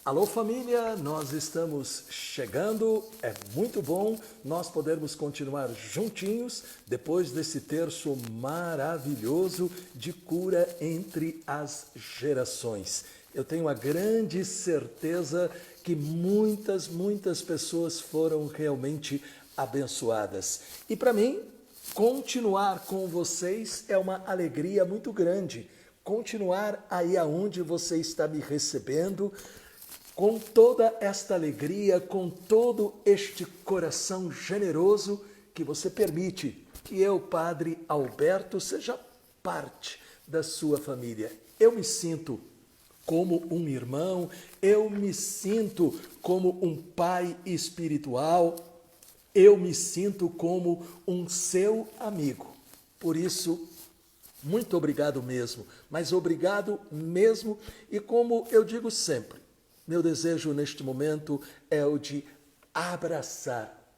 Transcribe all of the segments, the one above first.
Alô família, nós estamos chegando, é muito bom nós podermos continuar juntinhos depois desse terço maravilhoso de cura entre as gerações. Eu tenho a grande certeza que muitas pessoas foram realmente abençoadas. E para mim, continuar com vocês é uma alegria muito grande. Continuar aí aonde você está me recebendo, com toda esta alegria, com todo este coração generoso que você permite que eu, Padre Alberto, seja parte da sua família. Eu me sinto como um irmão, eu me sinto como um pai espiritual, eu me sinto como um seu amigo. Por isso, muito obrigado mesmo, mas obrigado mesmo, e como eu digo sempre, meu desejo neste momento é o de abraçar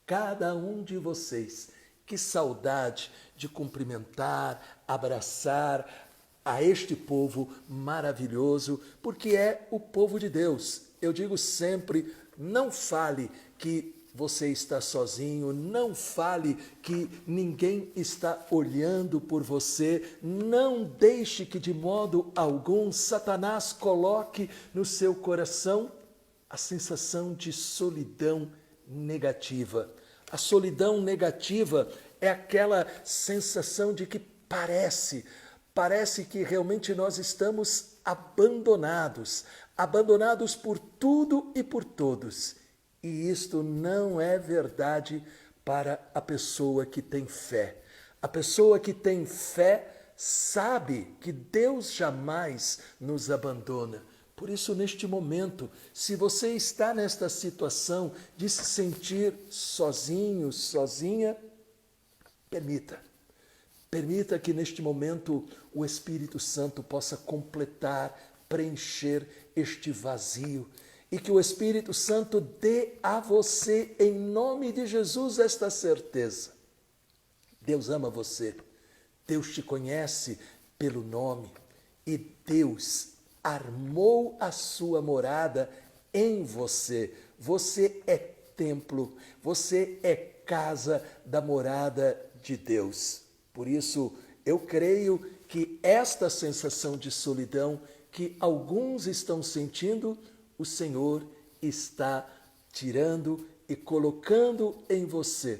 cada um de vocês. Que saudade de cumprimentar, abraçar a este povo maravilhoso, porque é o povo de Deus. Eu digo sempre, não fale que você está sozinho, não fale que ninguém está olhando por você, não deixe que de modo algum Satanás coloque no seu coração a sensação de solidão negativa. A solidão negativa é aquela sensação de que parece que realmente nós estamos abandonados por tudo e por todos. E isto não é verdade para a pessoa que tem fé. A pessoa que tem fé sabe que Deus jamais nos abandona. Por isso, neste momento, se você está nesta situação de se sentir sozinho, sozinha, permita que neste momento o Espírito Santo possa completar, preencher este vazio, e que o Espírito Santo dê a você, em nome de Jesus, esta certeza. Deus ama você, Deus te conhece pelo nome, e Deus armou a sua morada em você. Você é templo, você é casa da morada de Deus. Por isso, eu creio que esta sensação de solidão que alguns estão sentindo, o Senhor está tirando e colocando em você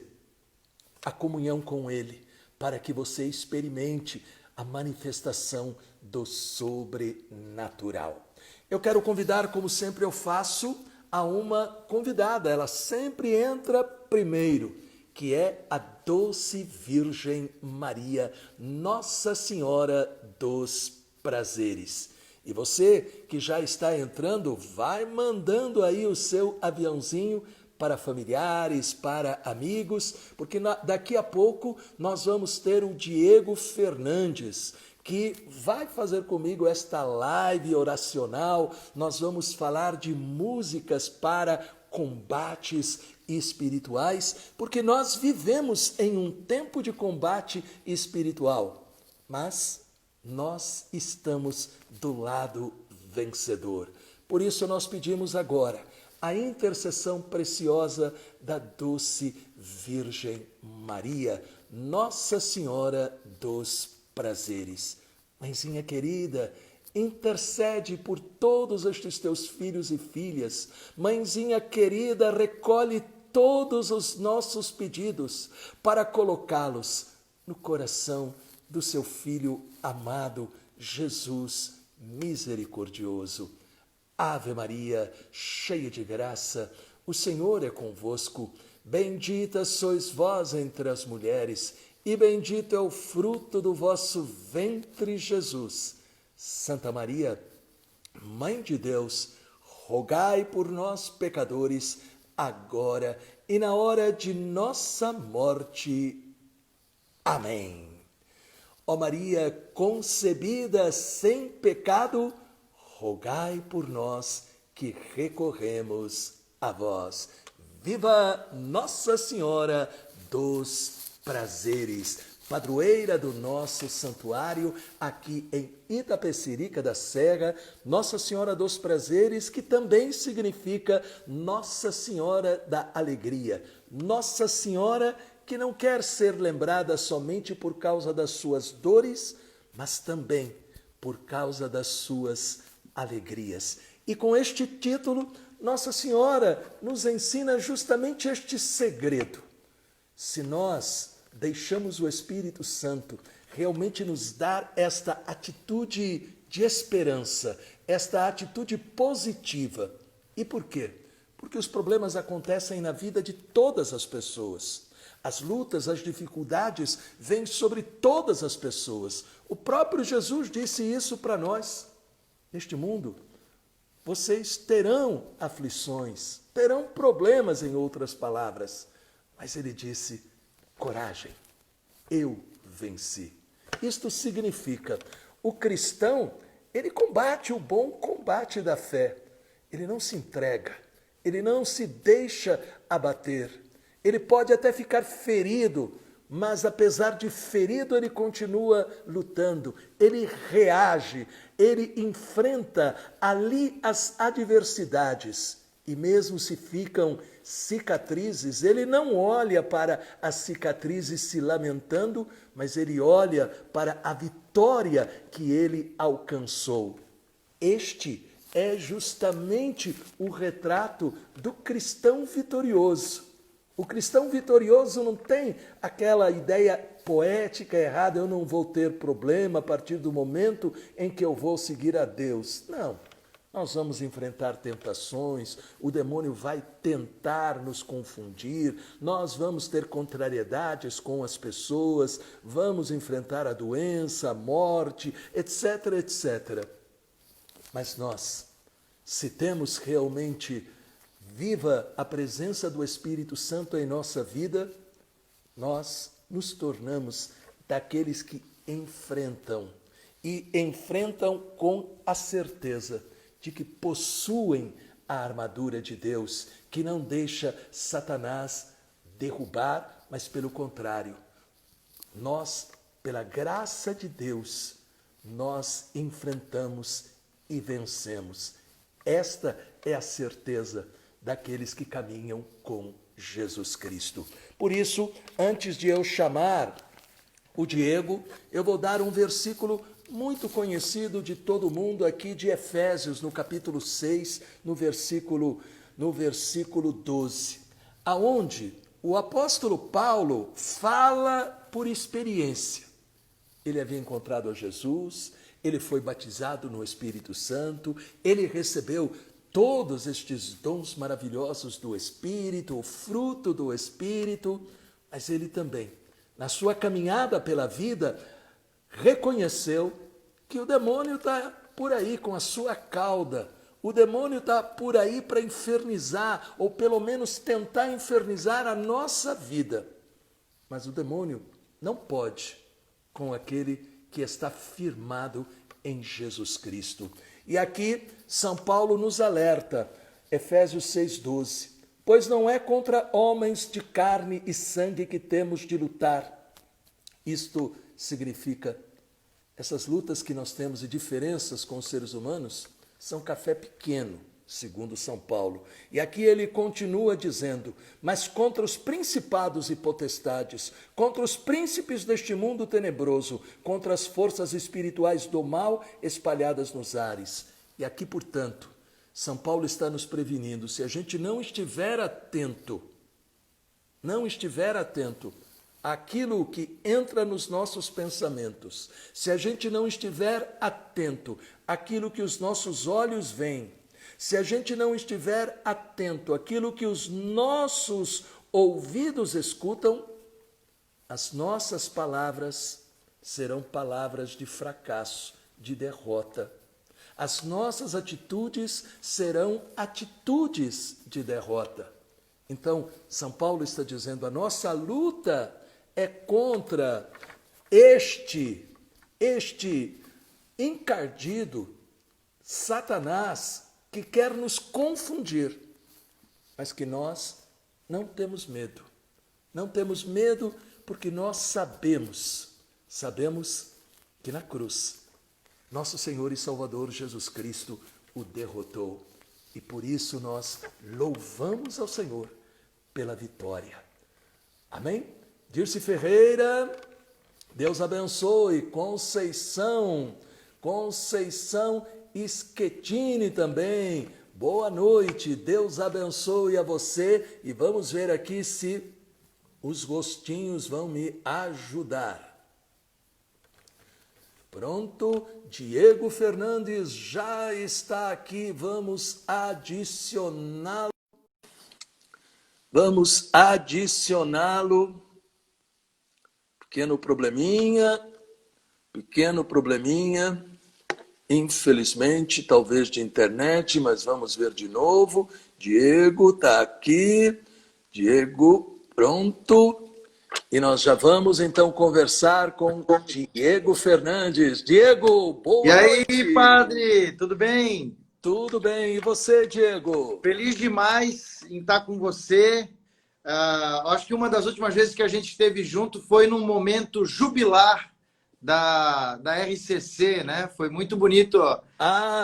a comunhão com Ele, para que você experimente a manifestação do sobrenatural. Eu quero convidar, como sempre eu faço, a uma convidada. Ela sempre entra primeiro, que é a doce Virgem Maria, Nossa Senhora dos Prazeres. E você que já está entrando, vai mandando aí o seu aviãozinho para familiares, para amigos, porque daqui a pouco nós vamos ter o Diego Fernandes, que vai fazer comigo esta live oracional. Nós vamos falar de músicas para combates espirituais, porque nós vivemos em um tempo de combate espiritual, mas nós estamos do lado vencedor. Por isso nós pedimos agora a intercessão preciosa da doce Virgem Maria, Nossa Senhora dos Prazeres. Mãezinha querida, intercede por todos estes teus filhos e filhas. Mãezinha querida, recolhe todos os nossos pedidos para colocá-los no coração do seu Filho amado, Jesus misericordioso. Ave Maria, cheia de graça, o Senhor é convosco. Bendita sois vós entre as mulheres, e bendito é o fruto do vosso ventre, Jesus. Santa Maria, Mãe de Deus, rogai por nós, pecadores, agora e na hora de nossa morte. Amém. Ó Maria, concebida sem pecado, rogai por nós que recorremos a vós. Viva Nossa Senhora dos Prazeres! padroeira do nosso santuário aqui em Itapecerica da Serra, Nossa Senhora dos Prazeres, que também significa Nossa Senhora da Alegria. Nossa Senhora que não quer ser lembrada somente por causa das suas dores, mas também por causa das suas alegrias. E com este título, Nossa Senhora nos ensina justamente este segredo. Se nós deixamos o Espírito Santo realmente nos dar esta atitude de esperança, esta atitude positiva. E por quê? Porque os problemas acontecem na vida de todas as pessoas. As lutas, as dificuldades vêm sobre todas as pessoas. O próprio Jesus disse isso para nós. Neste mundo, vocês terão aflições, terão problemas, em outras palavras. Mas ele disse, coragem, eu venci. Isto significa, o cristão, ele combate o bom combate da fé. Ele não se entrega, ele não se deixa abater. Ele pode até ficar ferido, mas apesar de ferido, ele continua lutando. Ele reage, ele enfrenta ali as adversidades. E mesmo se ficam cicatrizes, ele não olha para as cicatrizes se lamentando, mas ele olha para a vitória que ele alcançou. Este é justamente o retrato do cristão vitorioso. O cristão vitorioso não tem aquela ideia poética errada, eu não vou ter problema a partir do momento em que eu vou seguir a Deus. Não, nós vamos enfrentar tentações, o demônio vai tentar nos confundir, nós vamos ter contrariedades com as pessoas, vamos enfrentar a doença, a morte, etc, etc. Mas nós, se temos realmente viva a presença do Espírito Santo em nossa vida, nós nos tornamos daqueles que enfrentam, e enfrentam com a certeza de que possuem a armadura de Deus, que não deixa Satanás derrubar, mas pelo contrário, nós, pela graça de Deus, nós enfrentamos e vencemos. Esta é a certeza daqueles que caminham com Jesus Cristo. Por isso, antes de eu chamar o Diego, eu vou dar um versículo muito conhecido de todo mundo aqui de Efésios, no capítulo 6, no versículo 12, aonde o apóstolo Paulo fala por experiência. Ele havia encontrado a Jesus, ele foi batizado no Espírito Santo, ele recebeu todos estes dons maravilhosos do Espírito, o fruto do Espírito, mas ele também, na sua caminhada pela vida, reconheceu que o demônio está por aí com a sua cauda, o demônio está por aí para infernizar, ou pelo menos tentar infernizar a nossa vida. Mas o demônio não pode com aquele que está firmado em Jesus Cristo. E aqui São Paulo nos alerta, Efésios 6,12, pois não é contra homens de carne e sangue que temos de lutar. Isto significa, essas lutas que nós temos e diferenças com os seres humanos são café pequeno, segundo São Paulo. E aqui ele continua dizendo, mas contra os principados e potestades, contra os príncipes deste mundo tenebroso, contra as forças espirituais do mal espalhadas nos ares. E aqui, portanto, São Paulo está nos prevenindo, se a gente não estiver atento àquilo que entra nos nossos pensamentos, se a gente não estiver atento àquilo que os nossos olhos veem, se a gente não estiver atento àquilo que os nossos ouvidos escutam, as nossas palavras serão palavras de fracasso, de derrota. As nossas atitudes serão atitudes de derrota. Então, São Paulo está dizendo, a nossa luta é contra este encardido Satanás que quer nos confundir, mas que nós não temos medo. Não temos medo Porque nós sabemos que na cruz, nosso Senhor e Salvador Jesus Cristo o derrotou. E por isso nós louvamos ao Senhor pela vitória. Amém? Dirce Ferreira, Deus abençoe. Conceição Schettini também. Boa noite, Deus abençoe a você. E vamos ver aqui se os gostinhos vão me ajudar. Pronto, Diego Fernandes já está aqui, vamos adicioná-lo. Pequeno probleminha, infelizmente, talvez de internet, mas vamos ver de novo. Diego está aqui, Diego, pronto. E nós já vamos, então, conversar com Diego Fernandes. Diego, boa noite. E aí, padre, tudo bem? Tudo bem. E você, Diego? Feliz demais em estar com você. Acho que uma das últimas vezes que a gente esteve junto foi num momento jubilar da RCC, né? Foi muito bonito.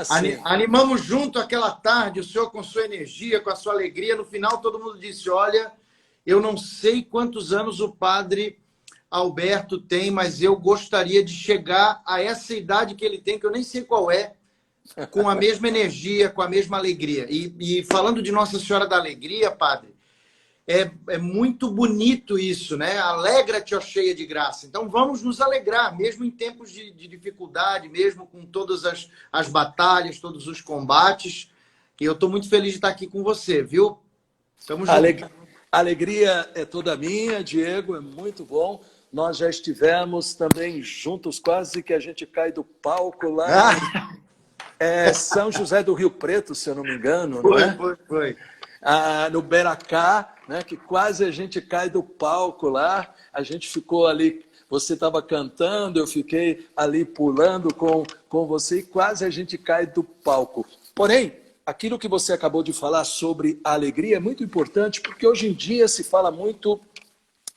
Sim. Animamos junto aquela tarde, o senhor com sua energia, com a sua alegria. No final, todo mundo disse, olha... Eu não sei quantos anos o padre Alberto tem, mas eu gostaria de chegar a essa idade que ele tem, que eu nem sei qual é, com a mesma energia, com a mesma alegria. E falando de Nossa Senhora da Alegria, padre, é muito bonito isso, né? Alegra-te, ó cheia de graça. Então vamos nos alegrar, mesmo em tempos de dificuldade, mesmo com todas as batalhas, todos os combates. E eu estou muito feliz de estar aqui com você, viu? Tamo junto. A alegria é toda minha, Diego, é muito bom. Nós já estivemos também juntos, quase que a gente cai do palco lá em São José do Rio Preto, se eu não me engano. Foi. No Beracá, né, que quase a gente cai do palco lá. A gente ficou ali, você estava cantando, eu fiquei ali pulando com você e quase a gente cai do palco. Porém, aquilo que você acabou de falar sobre a alegria é muito importante, porque hoje em dia se fala muito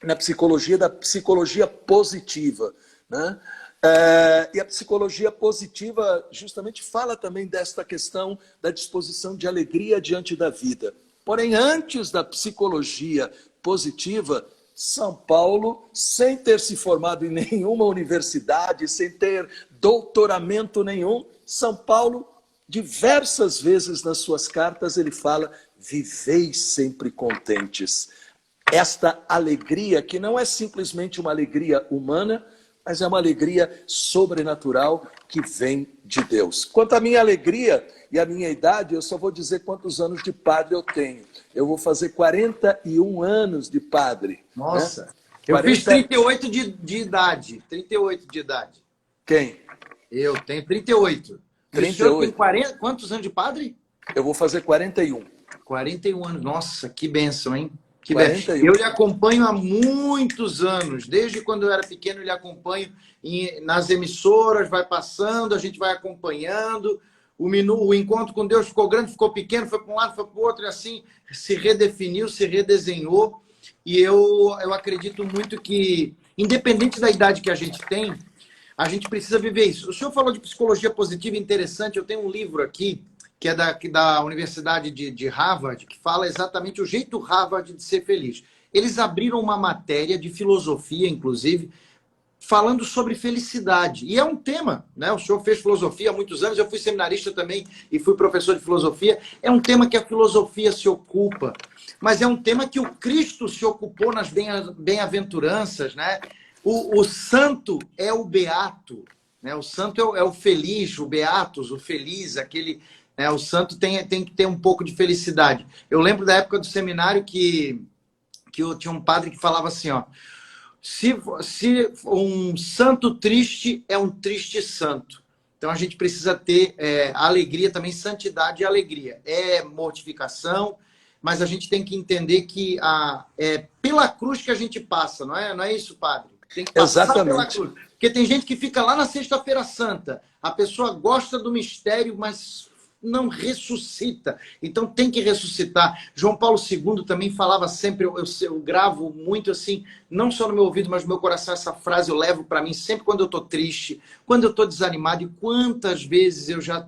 na psicologia da psicologia positiva, né? E a psicologia positiva justamente fala também desta questão da disposição de alegria diante da vida. Porém, antes da psicologia positiva, São Paulo, sem ter se formado em nenhuma universidade, sem ter doutoramento nenhum, São Paulo, diversas vezes nas suas cartas, ele fala: viveis sempre contentes. Esta alegria, que não é simplesmente uma alegria humana, mas é uma alegria sobrenatural que vem de Deus. Quanto à minha alegria e à minha idade, eu só vou dizer quantos anos de padre eu tenho. Eu vou fazer 41 anos de padre. Nossa, né? Eu fiz 38 de idade. 38 de idade. Quem? Eu tenho 38. 38. O senhor tem 40, quantos anos de padre? Eu vou fazer 41. 41 anos. Nossa, que bênção, hein? Que 41. bênção. Eu lhe acompanho há muitos anos. Desde quando eu era pequeno, eu lhe acompanho nas emissoras, vai passando, a gente vai acompanhando. O encontro com Deus ficou grande, ficou pequeno, foi para um lado, foi para o outro, e assim se redefiniu, se redesenhou. E eu acredito muito que, independente da idade que a gente tem, a gente precisa viver isso. O senhor falou de psicologia positiva interessante. Eu tenho um livro aqui, que é da Universidade de Harvard, que fala exatamente o jeito Harvard de ser feliz. Eles abriram uma matéria de filosofia, inclusive, falando sobre felicidade. E é um tema, né? O senhor fez filosofia há muitos anos, eu fui seminarista também e fui professor de filosofia. É um tema que a filosofia se ocupa, mas é um tema que o Cristo se ocupou nas bem-aventuranças, né? O santo é o beato, né? O santo é o feliz, o beatos, o feliz, aquele... O santo tem que ter um pouco de felicidade. Eu lembro da época do seminário que eu tinha um padre que falava assim, ó, se um santo triste é um triste santo. Então a gente precisa ter alegria também, santidade e alegria. É mortificação, mas a gente tem que entender que é pela cruz que a gente passa, não é isso, padre? Tem que passar pela cruz. Porque tem gente que fica lá na Sexta-feira Santa. A pessoa gosta do mistério, mas não ressuscita. Então tem que ressuscitar. João Paulo II também falava sempre, eu gravo muito assim, não só no meu ouvido, mas no meu coração, essa frase eu levo para mim sempre quando eu estou triste, quando eu estou desanimado. E quantas vezes eu já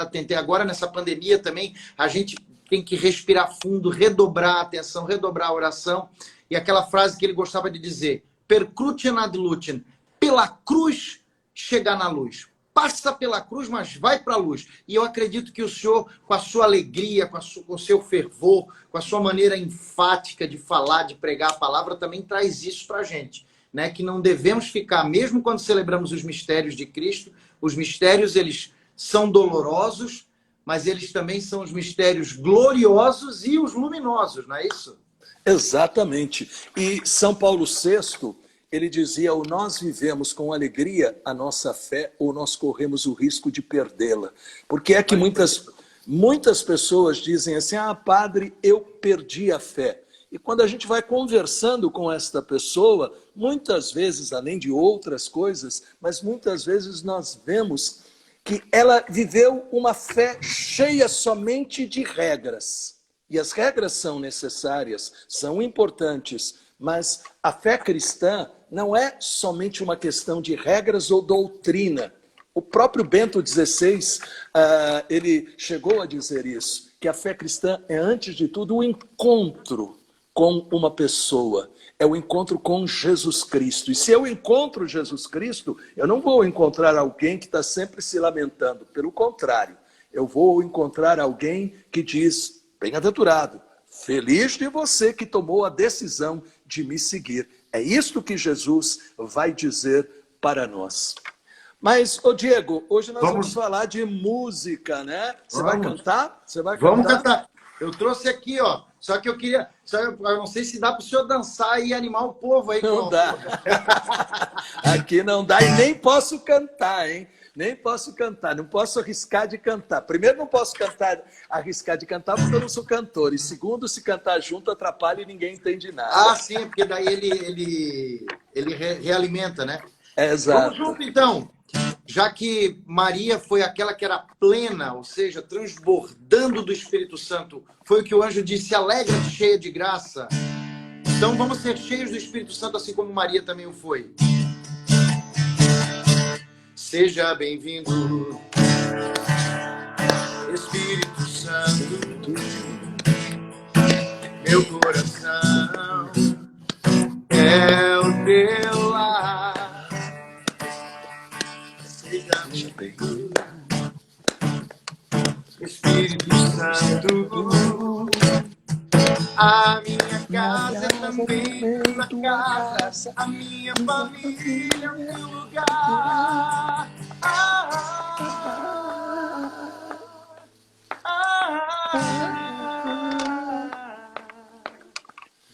tentei, agora nessa pandemia também, a gente tem que respirar fundo, redobrar a atenção, redobrar a oração. E aquela frase que ele gostava de dizer, per crucem ad lucem, pela cruz chegar na luz. Passa pela cruz, mas vai para a luz. E eu acredito que o Senhor, com a sua alegria, com o seu fervor, com a sua maneira enfática de falar, de pregar a palavra, também traz isso para a gente. Né? Que não devemos ficar, mesmo quando celebramos os mistérios de Cristo, os mistérios, eles são dolorosos, mas eles também são os mistérios gloriosos e os luminosos, não é isso? Exatamente. E São Paulo VI, ele dizia, ou nós vivemos com alegria a nossa fé, ou nós corremos o risco de perdê-la. Porque é que muitas pessoas dizem assim, padre, eu perdi a fé. E quando a gente vai conversando com esta pessoa, muitas vezes, além de outras coisas, mas muitas vezes nós vemos que ela viveu uma fé cheia somente de regras. E as regras são necessárias, são importantes, mas a fé cristã não é somente uma questão de regras ou doutrina. O próprio Bento XVI, ele chegou a dizer isso, que a fé cristã é, antes de tudo, o encontro com uma pessoa, é o encontro com Jesus Cristo. E se eu encontro Jesus Cristo, eu não vou encontrar alguém que está sempre se lamentando. Pelo contrário, eu vou encontrar alguém que diz, bem-aventurado, feliz de você que tomou a decisão de me seguir. É isto que Jesus vai dizer para nós. Mas, Diego, hoje nós vamos falar de música, né? Você vai cantar? Você vai cantar? Vamos cantar. Eu trouxe aqui, ó. Só que eu queria... eu não sei se dá para o senhor dançar e animar o povo aí. Não dá. Aqui não dá e nem posso cantar, hein? Nem posso cantar, não posso arriscar de cantar. Primeiro, não posso arriscar de cantar porque eu não sou cantor. E segundo, se cantar junto, atrapalha e ninguém entende nada. Sim, porque daí ele realimenta, né? Exato. Vamos junto, então. Já que Maria foi aquela que era plena, ou seja, transbordando do Espírito Santo, foi o que o anjo disse, alegra-te, cheia de graça. Então vamos ser cheios do Espírito Santo, assim como Maria também o foi. Seja bem-vindo, Espírito Santo, meu coração é o teu lar. Seja bem-vindo, Espírito Santo, a minha casa é também a tua casa, a minha família é o teu lugar.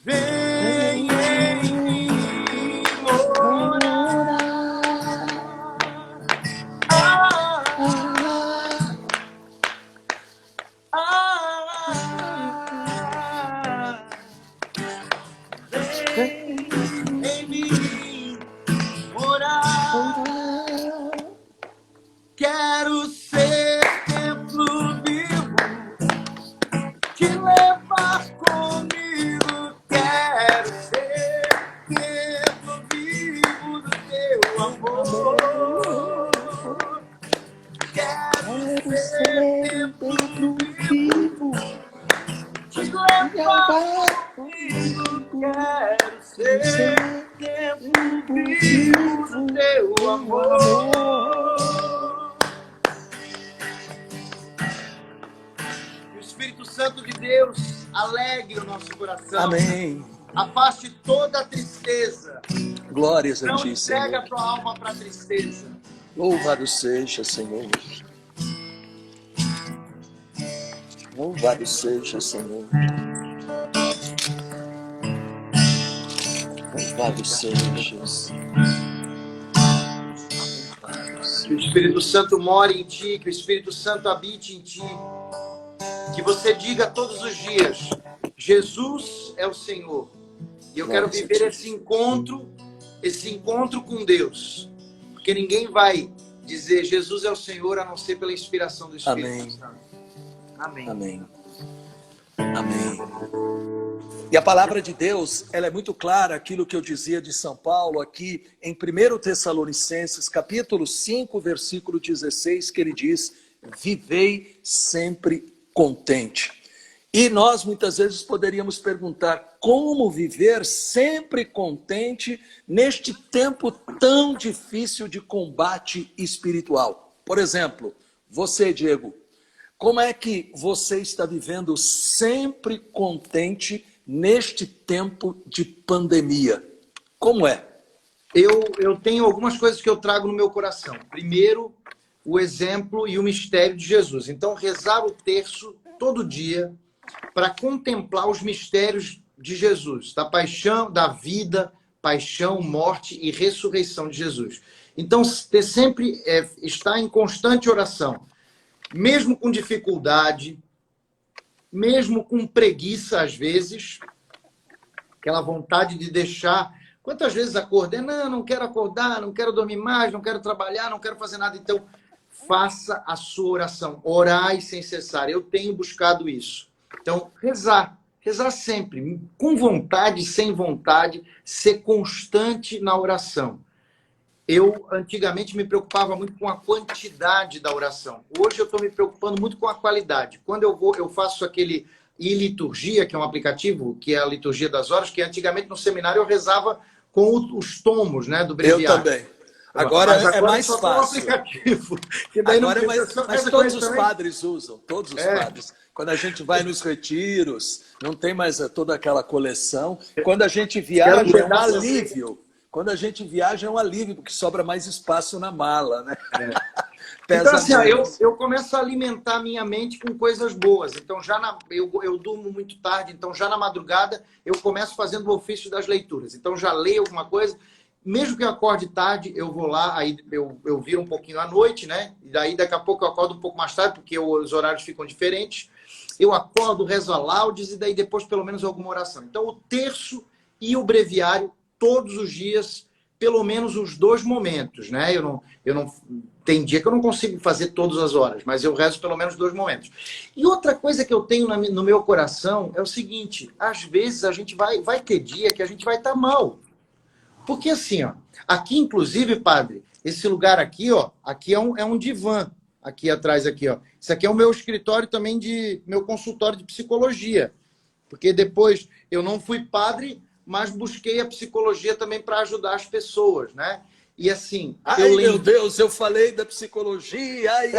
Vem em mim morar. Vem em mim morar. Quero ser templo vivo, te levar comigo. Quero ser templo vivo do teu amor. Quero ser templo vivo, te levar comigo. Quero ser templo vivo do teu amor. O Espírito Santo de Deus alegre o nosso coração. Amém. Afaste toda a tristeza. Glórias a Não ti, entrega Senhor. a tua alma para a tristeza. Louvado seja, Senhor. Louvado seja, Senhor. Louvado seja, Senhor. Que o Espírito Santo more em ti, que o Espírito Santo habite em ti. Que você diga todos os dias, Jesus é o Senhor. E eu quero viver esse encontro com Deus. Porque ninguém vai dizer Jesus é o Senhor a não ser pela inspiração do Espírito Amém. Santo. Amém. Amém. Amém. E a palavra de Deus, ela é muito clara, aquilo que eu dizia de São Paulo aqui em 1 Tessalonicenses, capítulo 5, versículo 16, que ele diz: vivei sempre contente. E nós muitas vezes poderíamos perguntar: como viver sempre contente neste tempo tão difícil de combate espiritual? Por exemplo, você, Diego, como é que você está vivendo sempre contente neste tempo de pandemia? Como é? Eu tenho algumas coisas que eu trago no meu coração. Primeiro, o exemplo e o mistério de Jesus. Então, rezar o terço todo dia para contemplar os mistérios de Jesus, da paixão, da vida, paixão, morte e ressurreição de Jesus. Então, ter sempre estar em constante oração, mesmo com dificuldade, mesmo com preguiça às vezes, aquela vontade de deixar. Quantas vezes acordei? Não quero acordar, não quero dormir mais, não quero trabalhar, não quero fazer nada. Então, faça a sua oração. Orai sem cessar. Eu tenho buscado isso. Então, rezar sempre, com vontade, sem vontade, ser constante na oração. Eu, antigamente, me preocupava muito com a quantidade da oração. Hoje, eu estou me preocupando muito com a qualidade. Quando eu faço aquele e-liturgia, que é um aplicativo, que é a liturgia das horas, que antigamente no seminário eu rezava com os tomos, né, do breviário. Eu também. Agora é mais fácil. Aplicativo, que daí agora mas todos os padres usam, todos os padres. Quando a gente vai nos retiros, não tem mais toda aquela coleção. Quando a gente viaja, é um alívio. Quando a gente viaja, é um alívio, porque sobra mais espaço na mala, né? Então, assim, eu começo a alimentar a minha mente com coisas boas. Então, eu durmo muito tarde, então já na madrugada eu começo fazendo o ofício das leituras. Então, já leio alguma coisa. Mesmo que eu acorde tarde, eu vou lá, aí eu viro um pouquinho à noite, né? E daí, daqui a pouco, eu acordo um pouco mais tarde, porque os horários ficam diferentes. Eu acordo, rezo a laudes, e daí depois, pelo menos, alguma oração. Então, o terço e o breviário, todos os dias, pelo menos os 2 momentos, né? Tem dia que eu não consigo fazer todas as horas, mas eu rezo pelo menos 2 momentos. E outra coisa que eu tenho no meu coração é o seguinte: às vezes a gente vai ter dia que a gente vai estar mal. Porque assim, ó, aqui inclusive, padre, esse lugar aqui, ó, aqui é um divã, aqui atrás aqui, ó. Isso aqui é o meu escritório também meu consultório de psicologia. Porque depois eu não fui padre, mas busquei a psicologia também para ajudar as pessoas, né? E assim... Meu Deus, eu falei da psicologia, ai.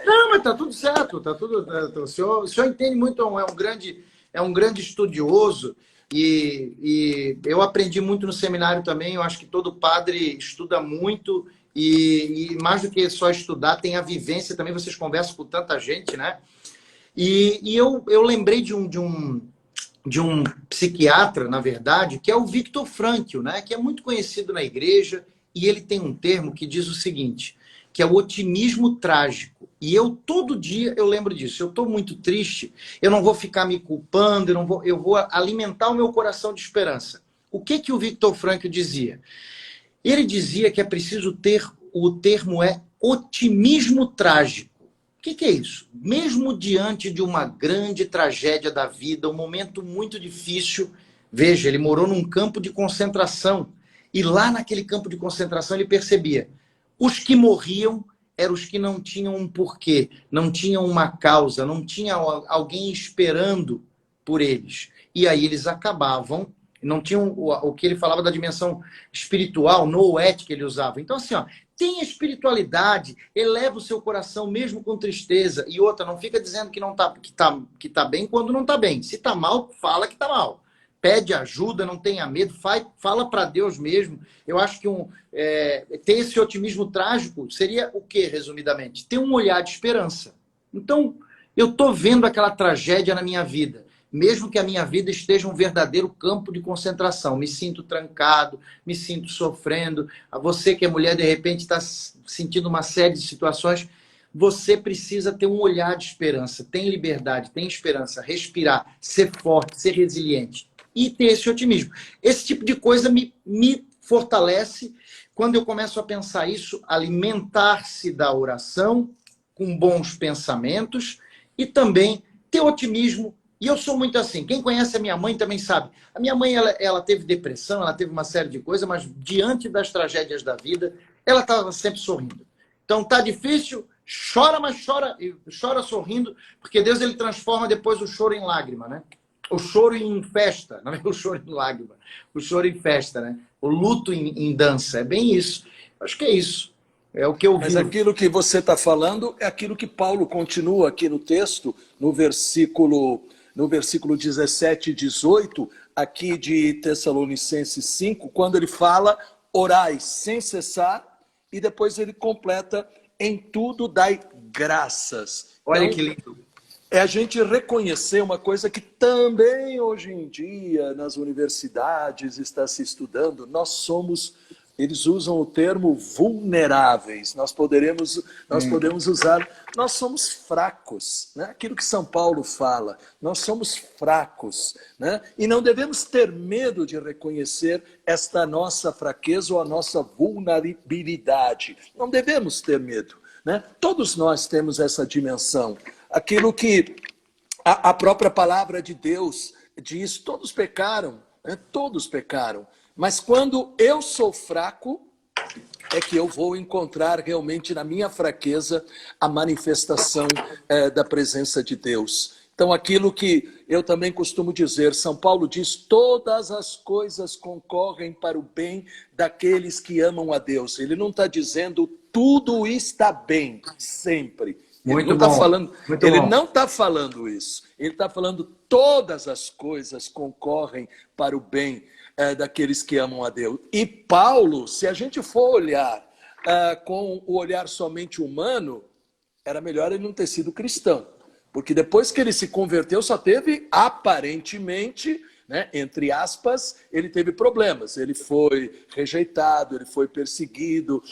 Não, mas tá tudo certo, tá tudo... O senhor entende muito, é um grande estudioso, e eu aprendi muito no seminário também. Eu acho que todo padre estuda muito, e mais do que só estudar, tem a vivência também. Vocês conversam com tanta gente, né? E eu lembrei de um psiquiatra, na verdade, que é o Viktor Frankl, né? Que é muito conhecido na igreja, e ele tem um termo que diz o seguinte, que é o otimismo trágico. E todo dia eu lembro disso. Eu estou muito triste, eu não vou ficar me culpando, eu vou alimentar o meu coração de esperança. O que o Viktor Frankl dizia? Ele dizia que é preciso o termo é otimismo trágico. O que é isso? Mesmo diante de uma grande tragédia da vida, um momento muito difícil, veja, ele morou num campo de concentração, e lá naquele campo de concentração ele percebia, os que morriam eram os que não tinham um porquê, não tinham uma causa, não tinha alguém esperando por eles. E aí eles acabavam, não tinham o que ele falava da dimensão espiritual, noet que ele usava. Então assim, ó, tenha espiritualidade, eleva o seu coração mesmo com tristeza. E outra, não fica dizendo que tá bem quando não tá bem. Se tá mal, fala que tá mal. Pede ajuda, não tenha medo, fala para Deus mesmo. Eu acho que ter esse otimismo trágico seria o quê, resumidamente? Ter um olhar de esperança. Então, eu tô vendo aquela tragédia na minha vida. Mesmo que a minha vida esteja um verdadeiro campo de concentração. Me sinto trancado, me sinto sofrendo. A você que é mulher, de repente, está sentindo uma série de situações. Você precisa ter um olhar de esperança. Tem liberdade, tem esperança. Respirar, ser forte, ser resiliente. E ter esse otimismo. Esse tipo de coisa me fortalece quando eu começo a pensar isso, alimentar-se da oração com bons pensamentos e também ter otimismo. E eu sou muito assim. Quem conhece a minha mãe também sabe. A minha mãe, ela teve depressão, ela teve uma série de coisas, mas diante das tragédias da vida, ela estava sempre sorrindo. Então, tá difícil, chora, mas chora, e chora sorrindo, porque Deus ele transforma depois o choro em lágrima, né? O choro em festa, não é o choro em lágrima, o choro em festa, né? O luto em dança, é bem isso. Acho que é isso. É o que eu vi. Mas aquilo que você está falando é aquilo que Paulo continua aqui no texto, no versículo 17 e 18, aqui de Tessalonicenses 5, quando ele fala, orai sem cessar, e depois ele completa, em tudo dai graças. Olha Então, que lindo. é a gente reconhecer uma coisa que também hoje em dia nas universidades está se estudando. Nós somos, eles usam o termo vulneráveis. Nós podemos usar, nós somos fracos, né? Aquilo que São Paulo fala, nós somos fracos, né? E não devemos ter medo de reconhecer esta nossa fraqueza ou a nossa vulnerabilidade. Não devemos ter medo, né? Todos nós temos essa dimensão. Aquilo que a própria palavra de Deus diz, todos pecaram, né? Todos pecaram. Mas quando eu sou fraco, é que eu vou encontrar realmente na minha fraqueza a manifestação da presença de Deus. Então, aquilo que eu também costumo dizer, São Paulo diz, todas as coisas concorrem para o bem daqueles que amam a Deus. Ele não está dizendo tudo está bem, sempre. Ele não está falando, não está falando isso. Ele está falando todas as coisas concorrem para o bem daqueles que amam a Deus. E Paulo, se a gente for olhar com o olhar somente humano, era melhor ele não ter sido cristão. Porque depois que ele se converteu, só teve, aparentemente, né, entre aspas, ele teve problemas. Ele foi rejeitado, ele foi perseguido,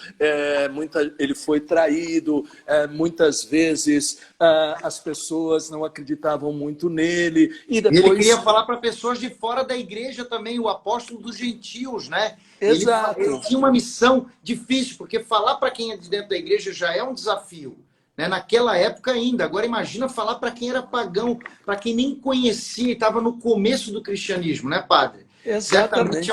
ele foi traído. Muitas vezes as pessoas não acreditavam muito nele. E depois... ele queria falar para pessoas de fora da igreja também, o apóstolo dos gentios, né? Exato. Ele tinha uma missão difícil, porque falar para quem é de dentro da igreja já é um desafio. Né? Naquela época ainda. Agora imagina falar para quem era pagão, para quem nem conhecia e estava no começo do cristianismo, né, padre? Exatamente.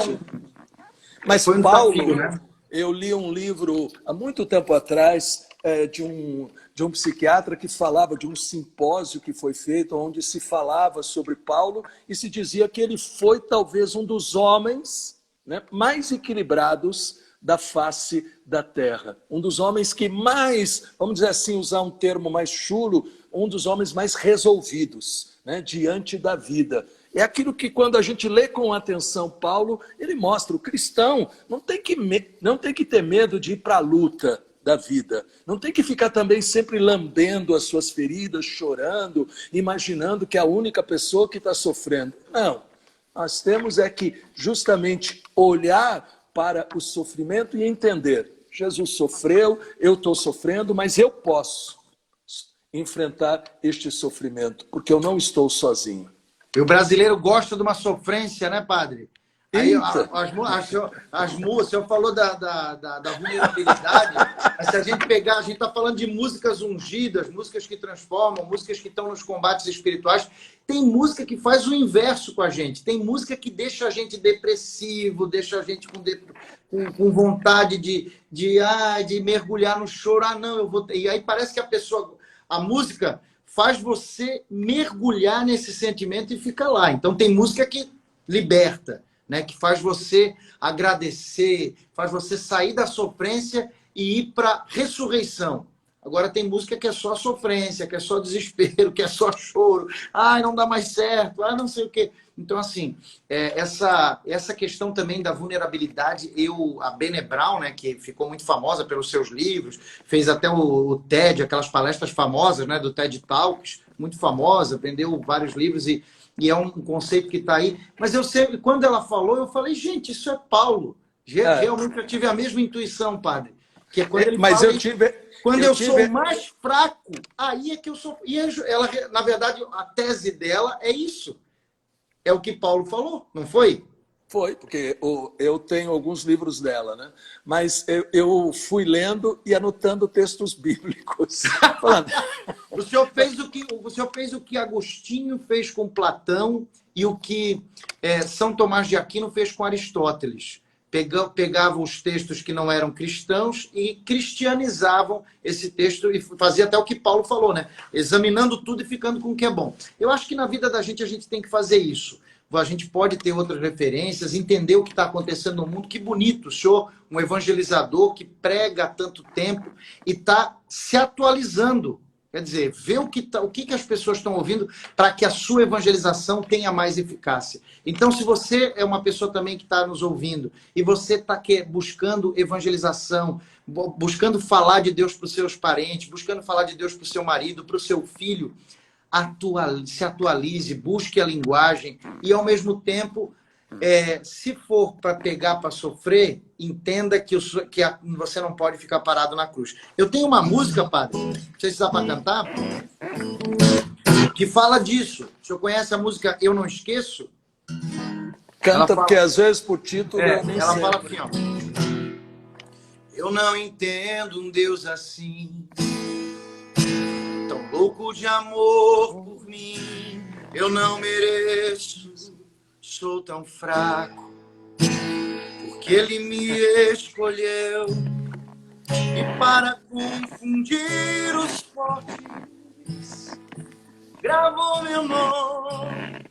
Mas foi um Paulo, desafio, né? Eu li um livro há muito tempo atrás de um psiquiatra que falava de um simpósio que foi feito, onde se falava sobre Paulo e se dizia que ele foi talvez um dos homens, né, mais equilibrados da face da terra. Um dos homens que mais, vamos dizer assim, usar um termo mais chulo, um dos homens mais resolvidos, né, diante da vida. É aquilo que quando a gente lê com atenção Paulo, ele mostra, o cristão não tem que ter medo de ir para a luta da vida. Não tem que ficar também sempre lambendo as suas feridas, chorando, imaginando que é a única pessoa que está sofrendo. Não. Nós temos que justamente olhar para o sofrimento e entender. Jesus sofreu, eu estou sofrendo, mas eu posso enfrentar este sofrimento, porque eu não estou sozinho. E o brasileiro gosta de uma sofrência, né, padre? Aí, o senhor falou da vulnerabilidade, mas se a gente pegar, a gente está falando de músicas ungidas, músicas que transformam, músicas que estão nos combates espirituais. Tem música que faz o inverso com a gente. Tem música que deixa a gente depressivo, deixa a gente com vontade de mergulhar no choro. Ah, não, eu vou... E aí parece que a música faz você mergulhar nesse sentimento e fica lá. Então tem música que liberta, né, que faz você agradecer, faz você sair da sofrência e ir para ressurreição. Agora tem música que é só sofrência, que é só desespero, que é só choro. Ai, não dá mais certo, não sei o quê. Então, assim, essa questão também da vulnerabilidade, a Brené Brown, né, que ficou muito famosa pelos seus livros, fez até o TED, aquelas palestras famosas, né, do TED Talks, muito famosa, vendeu vários livros e é um conceito que está aí. Mas eu sempre, quando ela falou, eu falei, gente, isso é Paulo. Realmente eu tive a mesma intuição, padre. Que é quando ele mas fala, quando eu sou mais fraco, aí é que eu sou... E ela, na verdade, a tese dela é isso. É o que Paulo falou, não foi? Foi, porque eu tenho alguns livros dela, né? Mas eu fui lendo e anotando textos bíblicos. Falando. O senhor fez o que Agostinho fez com Platão e o que São Tomás de Aquino fez com Aristóteles. Pegavam os textos que não eram cristãos e cristianizavam esse texto e fazia até o que Paulo falou, né? Examinando tudo e ficando com o que é bom. Eu acho que na vida da gente a gente tem que fazer isso. A gente pode ter outras referências, entender o que está acontecendo no mundo. Que bonito, o senhor, um evangelizador que prega há tanto tempo e está se atualizando. Quer dizer, ver o que as pessoas estão ouvindo para que a sua evangelização tenha mais eficácia. Então, se você é uma pessoa também que está nos ouvindo e você está buscando evangelização, buscando falar de Deus para os seus parentes, buscando falar de Deus para o seu marido, para o seu filho, se atualize, busque a linguagem e, ao mesmo tempo, se for para pegar para sofrer, entenda que você não pode ficar parado na cruz. Eu tenho uma música, padre, não sei se dá para cantar, que fala disso. O senhor conhece a música Eu Não Esqueço? Canta, porque às vezes por título eu nem ela sei. fala assim, ó. Eu não entendo um Deus assim, tão louco de amor por mim. Eu não mereço, sou tão fraco, porque Ele me escolheu. E para confundir os fortes, gravou meu nome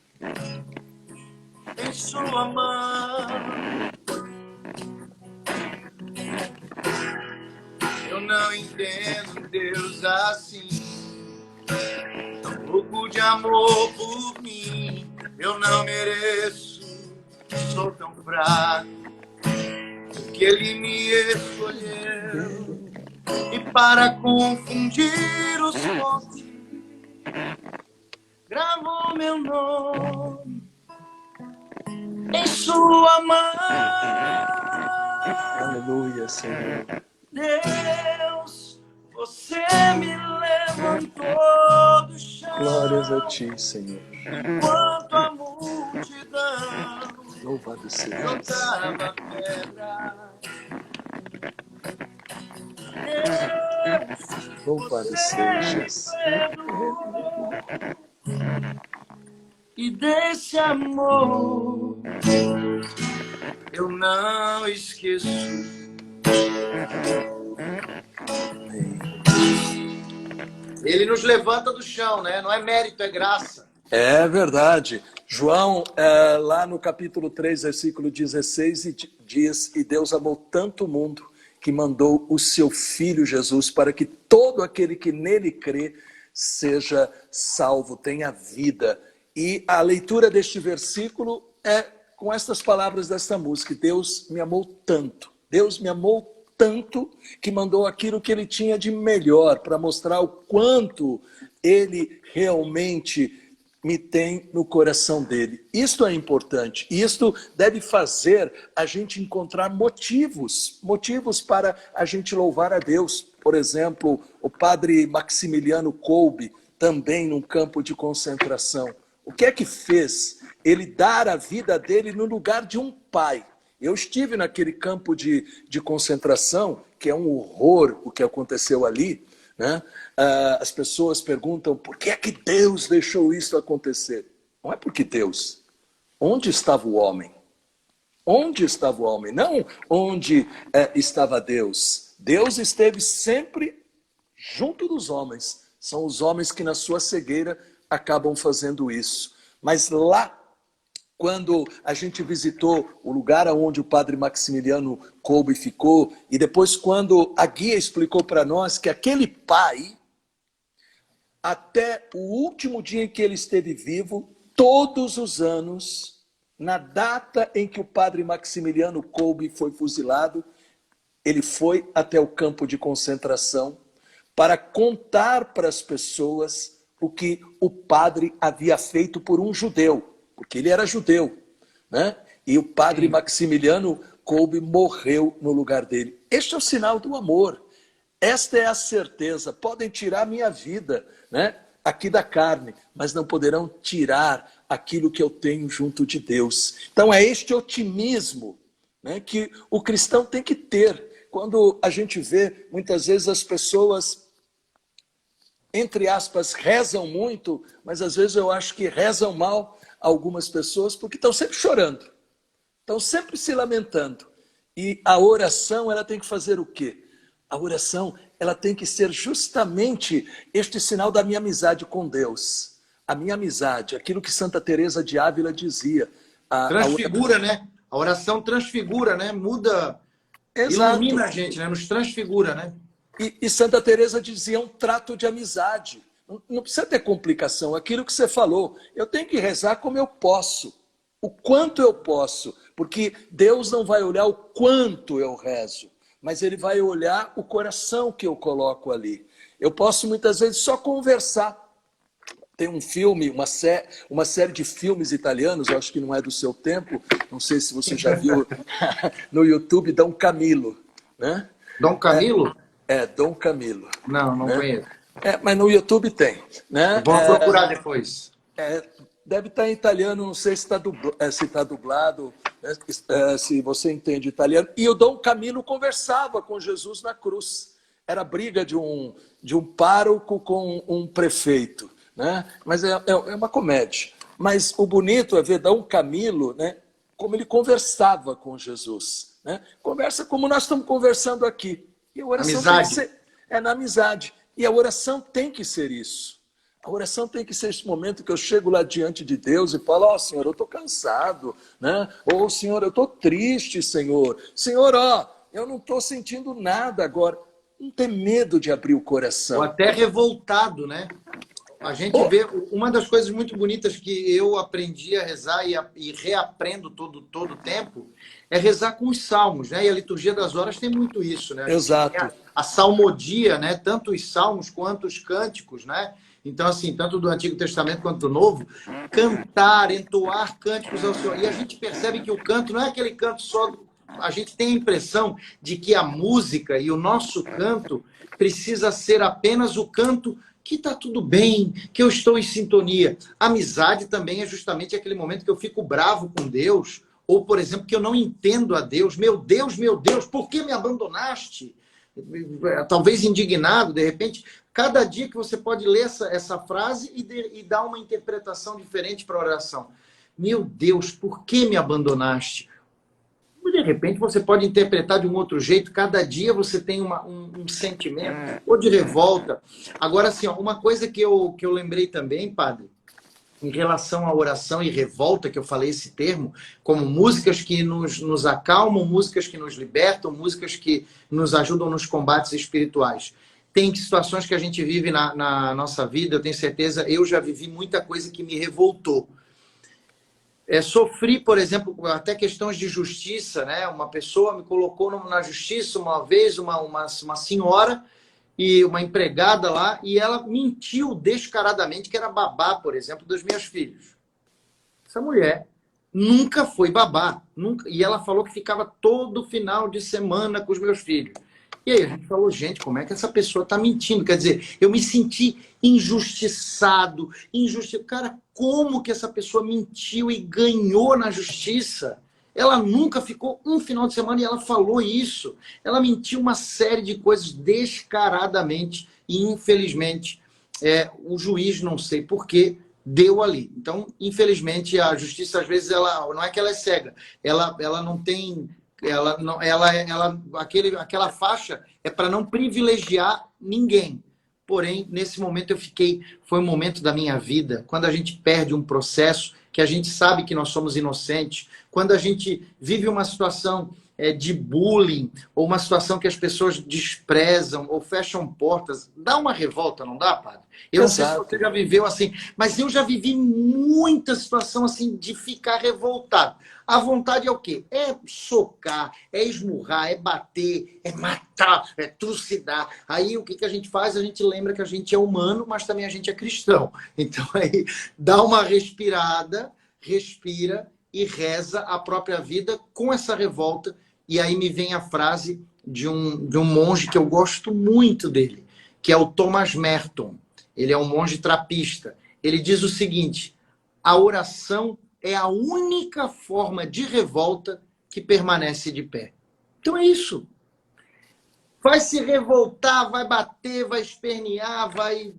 em sua mão. Eu não entendo Deus assim, tão louco de amor por mim. Eu não mereço, sou tão fraco, porque Ele me escolheu. E para confundir os fortes, gravou meu nome em sua mão. Aleluia, Senhor. Deus, você me levantou do chão. Glórias a ti, Senhor. Enquanto a multidão Louvado seja. jogava pedra. Deus, Louvado você sejas. me perdoou. E desse amor eu não esqueço. Ele nos levanta do chão, né? Não é mérito, é graça. É verdade. João, lá no capítulo 3, versículo 16, diz: E Deus amou tanto o mundo que mandou o seu Filho Jesus para que todo aquele que nele crê seja salvo, tenha vida. E a leitura deste versículo é com estas palavras desta música: Deus me amou tanto, Deus me amou tanto que mandou aquilo que ele tinha de melhor para mostrar o quanto ele realmente me tem no coração dele. Isto é importante. Isto deve fazer a gente encontrar motivos para a gente louvar a Deus. Por exemplo, o padre Maximiliano Kolbe, também num campo de concentração. O que é que fez ele dar a vida dele no lugar de um pai? Eu estive naquele campo de concentração, que é um horror o que aconteceu ali, né? As pessoas perguntam por que é que Deus deixou isso acontecer. Não é porque Deus. Onde estava o homem? Onde estava o homem? Não onde estava Deus. Deus esteve sempre junto dos homens. São os homens que na sua cegueira acabam fazendo isso. Mas lá, quando a gente visitou o lugar onde o padre Maximiliano Kolbe ficou, e depois quando a guia explicou para nós que aquele pai, até o último dia em que ele esteve vivo, todos os anos, na data em que o padre Maximiliano Kolbe foi fuzilado, ele foi até o campo de concentração para contar para as pessoas o que o padre havia feito por um judeu. Porque ele era judeu, né? E o padre Maximiliano Kolbe morreu no lugar dele. Este é o sinal do amor. Esta é a certeza. Podem tirar minha vida, né? aqui da carne, mas não poderão tirar aquilo que eu tenho junto de Deus. Então é este otimismo, né, que o cristão tem que ter. Quando a gente vê, muitas vezes as pessoas, entre aspas, rezam muito, mas às vezes eu acho que rezam mal algumas pessoas, porque estão sempre chorando, estão sempre se lamentando. E a oração, ela tem que fazer o quê? A oração, ela tem que ser justamente este sinal da minha amizade com Deus. A minha amizade, aquilo que Santa Teresa de Ávila dizia. Transfigura, né? A oração transfigura, né? Muda, Exato. ilumina a gente, né? Nos transfigura, né? E Santa Teresa dizia um trato de amizade. Não precisa ter complicação. Aquilo que você falou, eu tenho que rezar como eu posso. O quanto eu posso. Porque Deus não vai olhar o quanto eu rezo, mas Ele vai olhar o coração que eu coloco ali. Eu posso muitas vezes só conversar. Tem um filme, uma série de filmes italianos, eu acho que não é do seu tempo, não sei se você já viu no YouTube, Dom Camilo. Né? Dom Camilo? Dom Camilo. Não conheço. Mas no YouTube tem. Né? Vamos procurar depois. Deve estar em italiano, não sei se está dublado, né? Se você entende italiano. E o Dom Camilo conversava com Jesus na cruz. Era briga de um pároco com um prefeito. Né? Mas é uma comédia. Mas o bonito é ver Dom Camilo, né, como ele conversava com Jesus. Né? Conversa como nós estamos conversando aqui. E a oração amizade. Tem que ser, na amizade. E a oração tem que ser isso. A oração tem que ser esse momento que eu chego lá diante de Deus e falo, Senhor, eu estou cansado, né? Ou, Senhor, eu estou triste, Senhor. Senhor, eu não estou sentindo nada agora. Não ter medo de abrir o coração. Ou até revoltado, né? A gente vê, uma das coisas muito bonitas que eu aprendi a rezar e reaprendo todo o tempo, é rezar com os salmos, né? E a liturgia das horas tem muito isso, né? Exato. A salmodia, né? Tanto os salmos quanto os cânticos, né? Então, assim, tanto do Antigo Testamento quanto do Novo, cantar, entoar cânticos ao Senhor. E a gente percebe que o canto não é aquele canto só... A gente tem a impressão de que a música e o nosso canto precisa ser apenas o canto que está tudo bem, que eu estou em sintonia. Amizade também é justamente aquele momento que eu fico bravo com Deus, ou, por exemplo, que eu não entendo a Deus. Meu Deus, por que me abandonaste? Talvez indignado, de repente. Cada dia que você pode ler essa frase e dar uma interpretação diferente para a oração. Meu Deus, por que me abandonaste? De repente você pode interpretar de um outro jeito. Cada dia você tem um sentimento, ou de revolta. Agora, assim, uma coisa que eu lembrei também, padre, em relação à oração e revolta, que eu falei esse termo, como músicas que nos acalmam, músicas que nos libertam, músicas que nos ajudam nos combates espirituais. Tem situações que a gente vive na nossa vida, eu tenho certeza, eu já vivi muita coisa que me revoltou. Sofri, por exemplo, até questões de justiça, né? Uma pessoa me colocou na justiça uma vez, uma senhora e uma empregada lá, e ela mentiu descaradamente que era babá, por exemplo, dos meus filhos. Essa mulher nunca foi babá, nunca, e ela falou que ficava todo final de semana com os meus filhos. E aí a gente falou, gente, como é que essa pessoa está mentindo? Quer dizer, eu me senti injustiçado. Cara, como que essa pessoa mentiu e ganhou na justiça? Ela nunca ficou um final de semana e ela falou isso. Ela mentiu uma série de coisas descaradamente e, infelizmente, o juiz, não sei por quê, deu ali. Então, infelizmente, a justiça, às vezes, não é que ela é cega. Ela não tem... aquela faixa é para não privilegiar ninguém. Porém, nesse momento foi um momento da minha vida, quando a gente perde um processo, que a gente sabe que nós somos inocentes, quando a gente vive uma situação de bullying, ou uma situação que as pessoas desprezam, ou fecham portas, dá uma revolta, não dá, padre? Eu não sei se você já viveu assim, mas eu já vivi muita situação assim de ficar revoltado. A vontade é o quê? É socar, é esmurrar, é bater, é matar, é trucidar. Aí o que a gente faz? A gente lembra que a gente é humano, mas também a gente é cristão. Então aí dá uma respirada, respira e reza a própria vida com essa revolta. E aí me vem a frase de um monge que eu gosto muito dele, que é o Thomas Merton. ele é um monge trapista. Ele diz o seguinte: a oração é a única forma de revolta que permanece de pé. Então é isso. Vai se revoltar, vai bater, vai espernear, vai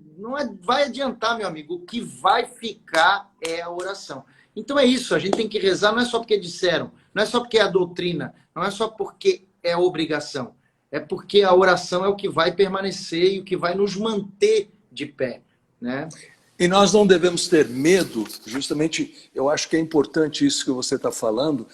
adiantar, meu amigo. O que vai ficar é a oração. Então é isso, a gente tem que rezar, não é só porque disseram, não é só porque é a doutrina, não é só porque é obrigação. É porque a oração é o que vai permanecer e o que vai nos manter de pé, né? E nós não devemos ter medo, justamente, eu acho que é importante isso que você está falando,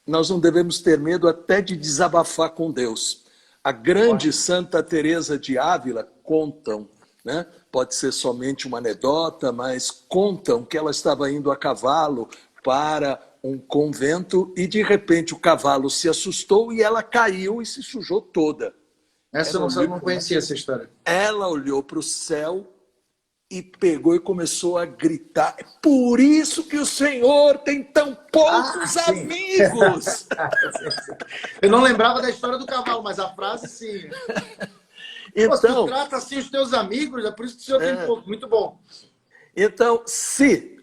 nós não devemos ter medo até de desabafar com Deus. A grande Santa Teresa de Ávila contam, né? Pode ser somente uma anedota, mas contam que ela estava indo a cavalo para um convento e de repente o cavalo se assustou e ela caiu e se sujou toda. Essa eu não conhecia essa história. Ela olhou para o céu e pegou e começou a gritar: é por isso que o Senhor tem tão poucos amigos. Eu não lembrava da história do cavalo, mas a frase sim. Então, tu trata assim os teus amigos, é por isso que o Senhor tem pouco. Muito bom. Então, se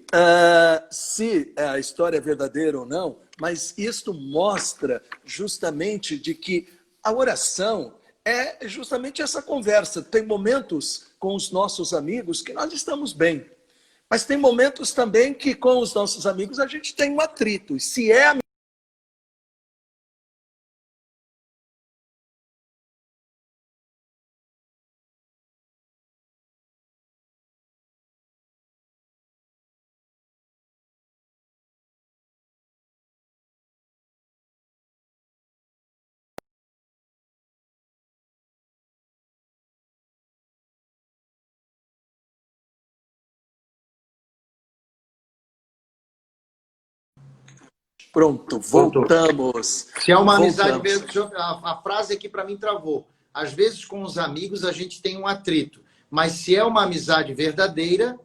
a história é verdadeira ou não, mas isto mostra justamente de que a oração é justamente essa conversa. Tem momentos com os nossos amigos que nós estamos bem, mas tem momentos também que com os nossos amigos a gente tem um atrito. E se é a Pronto, voltamos. Se é uma amizade, a frase aqui para mim travou. Às vezes com os amigos a gente tem um atrito, mas se é uma amizade verdadeira...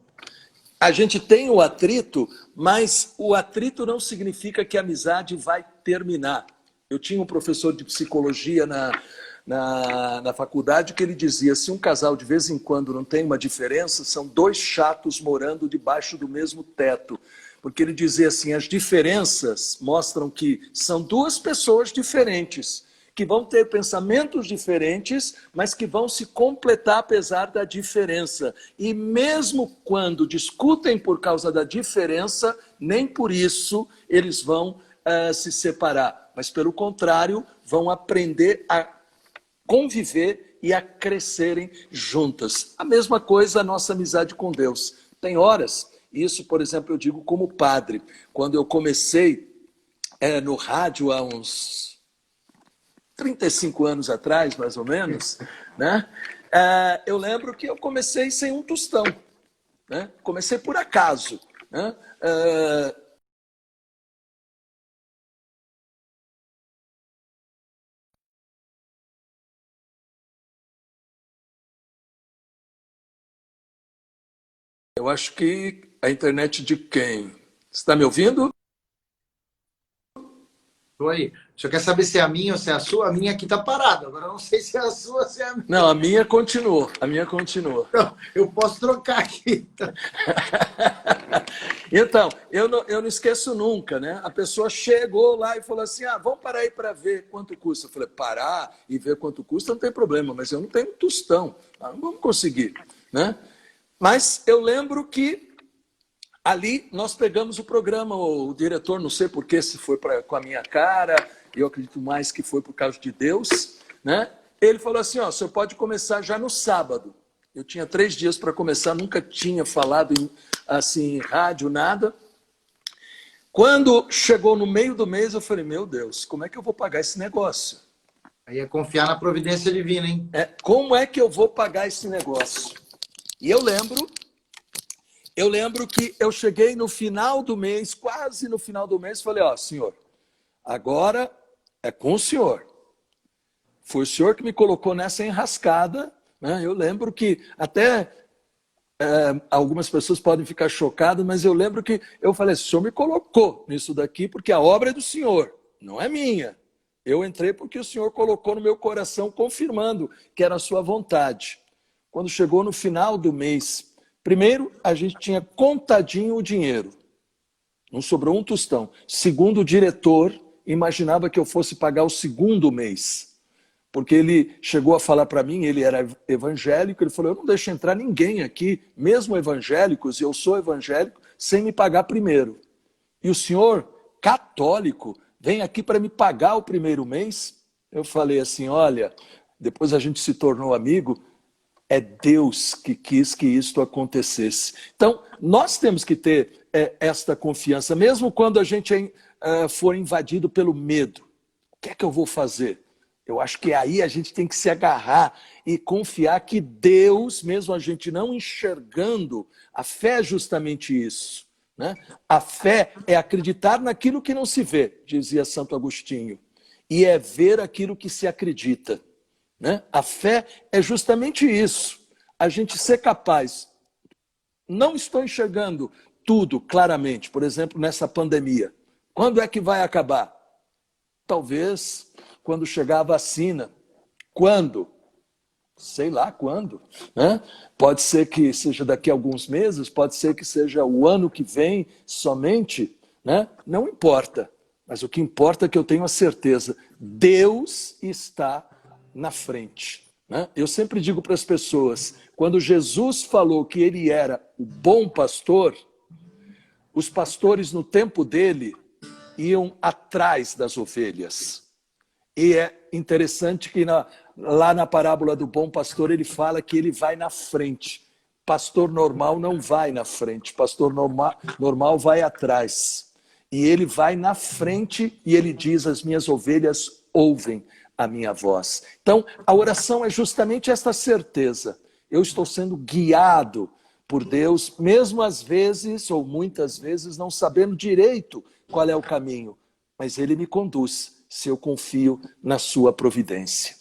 A gente tem o atrito, mas o atrito não significa que a amizade vai terminar. Eu tinha um professor de psicologia na faculdade que ele dizia: se um casal de vez em quando não tem uma diferença, são dois chatos morando debaixo do mesmo teto. Porque ele dizia assim: as diferenças mostram que são duas pessoas diferentes, que vão ter pensamentos diferentes, mas que vão se completar apesar da diferença. E mesmo quando discutem por causa da diferença, nem por isso eles vão se separar. Mas, pelo contrário, vão aprender a conviver e a crescerem juntas. A mesma coisa a nossa amizade com Deus. Tem horas, isso, por exemplo, eu digo como padre. Quando eu comecei no rádio há uns 35 anos atrás, mais ou menos, né? Eu lembro que eu comecei sem um tostão, né? Comecei por acaso, né? Eu acho que a internet de quem? Você está me ouvindo? Estou aí. O senhor quer saber se é a minha ou se é a sua? A minha aqui está parada. Agora eu não sei se é a sua ou se é a minha. Não, a minha continuou. A minha continuou. Não, eu posso trocar aqui. Então, eu não esqueço nunca, né? A pessoa chegou lá e falou assim: vamos parar aí para ver quanto custa. Eu falei: parar e ver quanto custa não tem problema, mas eu não tenho um tostão. Não vamos conseguir, né? Mas eu lembro que ali nós pegamos o programa, o diretor, não sei porquê, se foi com a minha cara, eu acredito mais que foi por causa de Deus, né? Ele falou assim: o senhor pode começar já no sábado. Eu tinha 3 dias para começar, nunca tinha falado em rádio, nada. Quando chegou no meio do mês, eu falei: meu Deus, como é que eu vou pagar esse negócio? Aí é confiar na providência divina, hein? Como é que eu vou pagar esse negócio? E eu lembro que eu cheguei no final do mês, quase no final do mês, falei: senhor, agora é com o senhor. Foi o senhor que me colocou nessa enrascada, né? Eu lembro que até algumas pessoas podem ficar chocadas, mas eu lembro que eu falei: o senhor me colocou nisso daqui porque a obra é do senhor, não é minha. Eu entrei porque o senhor colocou no meu coração, confirmando que era a sua vontade. Quando chegou no final do mês, Primeiro, a gente tinha contadinho o dinheiro. Não sobrou um tostão. Segundo, o diretor imaginava que eu fosse pagar o segundo mês. Porque ele chegou a falar para mim, ele era evangélico, ele falou, eu não deixo entrar ninguém aqui, mesmo evangélicos, e eu sou evangélico, sem me pagar primeiro. E o senhor, católico, vem aqui para me pagar o primeiro mês? Eu falei assim, olha, depois a gente se tornou amigo, é Deus que quis que isto acontecesse. Então, nós temos que ter esta confiança, mesmo quando a gente for invadido pelo medo. O que é que eu vou fazer? Eu acho que aí a gente tem que se agarrar e confiar que Deus, mesmo a gente não enxergando, a fé é justamente isso. Né? A fé é acreditar naquilo que não se vê, dizia Santo Agostinho, e é ver aquilo que se acredita. Né? A fé é justamente isso, a gente ser capaz. Não estou enxergando tudo claramente, por exemplo, nessa pandemia. Quando é que vai acabar? Talvez quando chegar a vacina. Quando? Sei lá quando. Né? Pode ser que seja daqui a alguns meses, pode ser que seja o ano que vem somente. Né? Não importa. Mas o que importa é que eu tenho a certeza. Deus está na frente. Né? Eu sempre digo para as pessoas, quando Jesus falou que ele era o bom pastor, os pastores no tempo dele iam atrás das ovelhas. E é interessante que lá na parábola do bom pastor ele fala que ele vai na frente. Pastor normal não vai na frente, pastor normal vai atrás. E ele vai na frente e ele diz, as minhas ovelhas ouvem a minha voz. Então, a oração é justamente esta certeza. Eu estou sendo guiado por Deus, mesmo às vezes, ou muitas vezes, não sabendo direito qual é o caminho. Mas Ele me conduz, se eu confio na sua providência.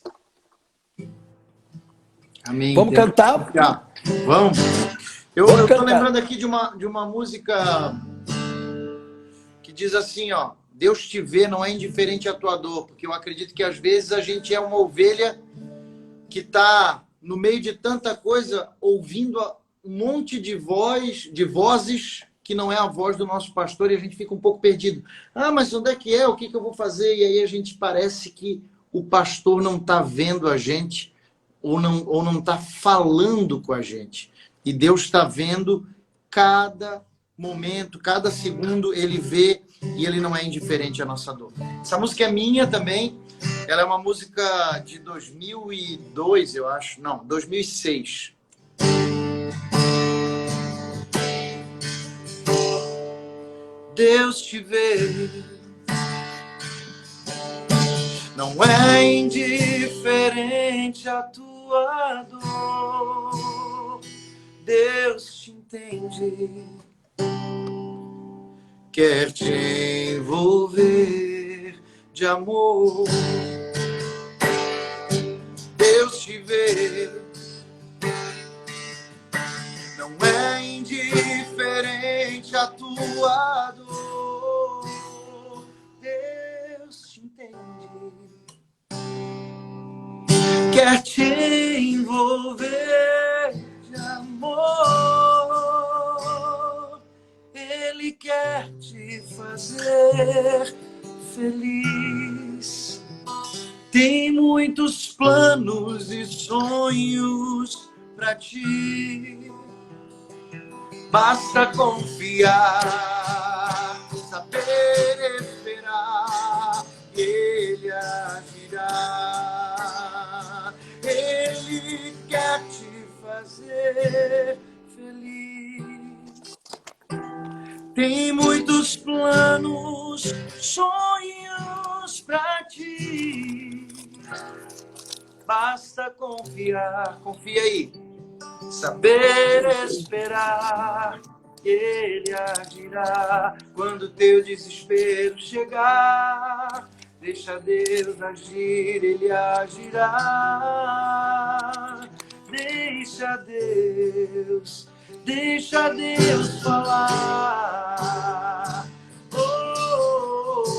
Amém. Vamos cantar? Vamos. Eu estou lembrando aqui de uma música que diz assim, ó, Deus te vê, não é indiferente à tua dor, porque eu acredito que às vezes a gente é uma ovelha que está no meio de tanta coisa, ouvindo um monte de vozes que não é a voz do nosso pastor, e a gente fica um pouco perdido. Ah, mas onde é que é? O que eu vou fazer? E aí a gente parece que o pastor não está vendo a gente, ou não está falando com a gente. E Deus está vendo cada momento, cada segundo, Ele vê, e Ele não é indiferente à nossa dor. Essa música é minha também. Ela é uma música de 2002, eu acho. Não, 2006. Deus te vê, não é indiferente a tua dor. Deus te entende, quer te envolver de amor. Deus te vê, não é indiferente a tua dor. Deus te entende, quer te envolver de amor. Ele quer te fazer feliz. Tem muitos planos e sonhos pra ti. Basta confiar, saber esperar, Ele agirá. Ele quer te fazer feliz. Tem muitos planos, sonhos pra ti. Basta confiar, confia aí. Saber esperar, Ele agirá. Quando teu desespero chegar, deixa Deus agir, Ele agirá. Deixa Deus falar. Oh, oh, oh.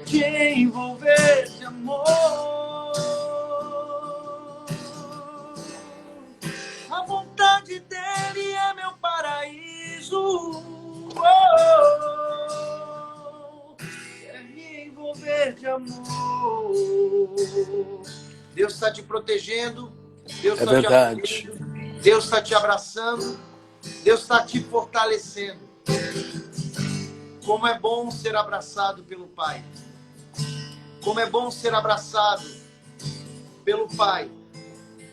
Quer te envolver Deus está te protegendo, Deus É está te verdade. acolhendo, Deus está te abraçando, Deus está te fortalecendo. Como é bom ser abraçado pelo Pai. Como é bom ser abraçado pelo Pai,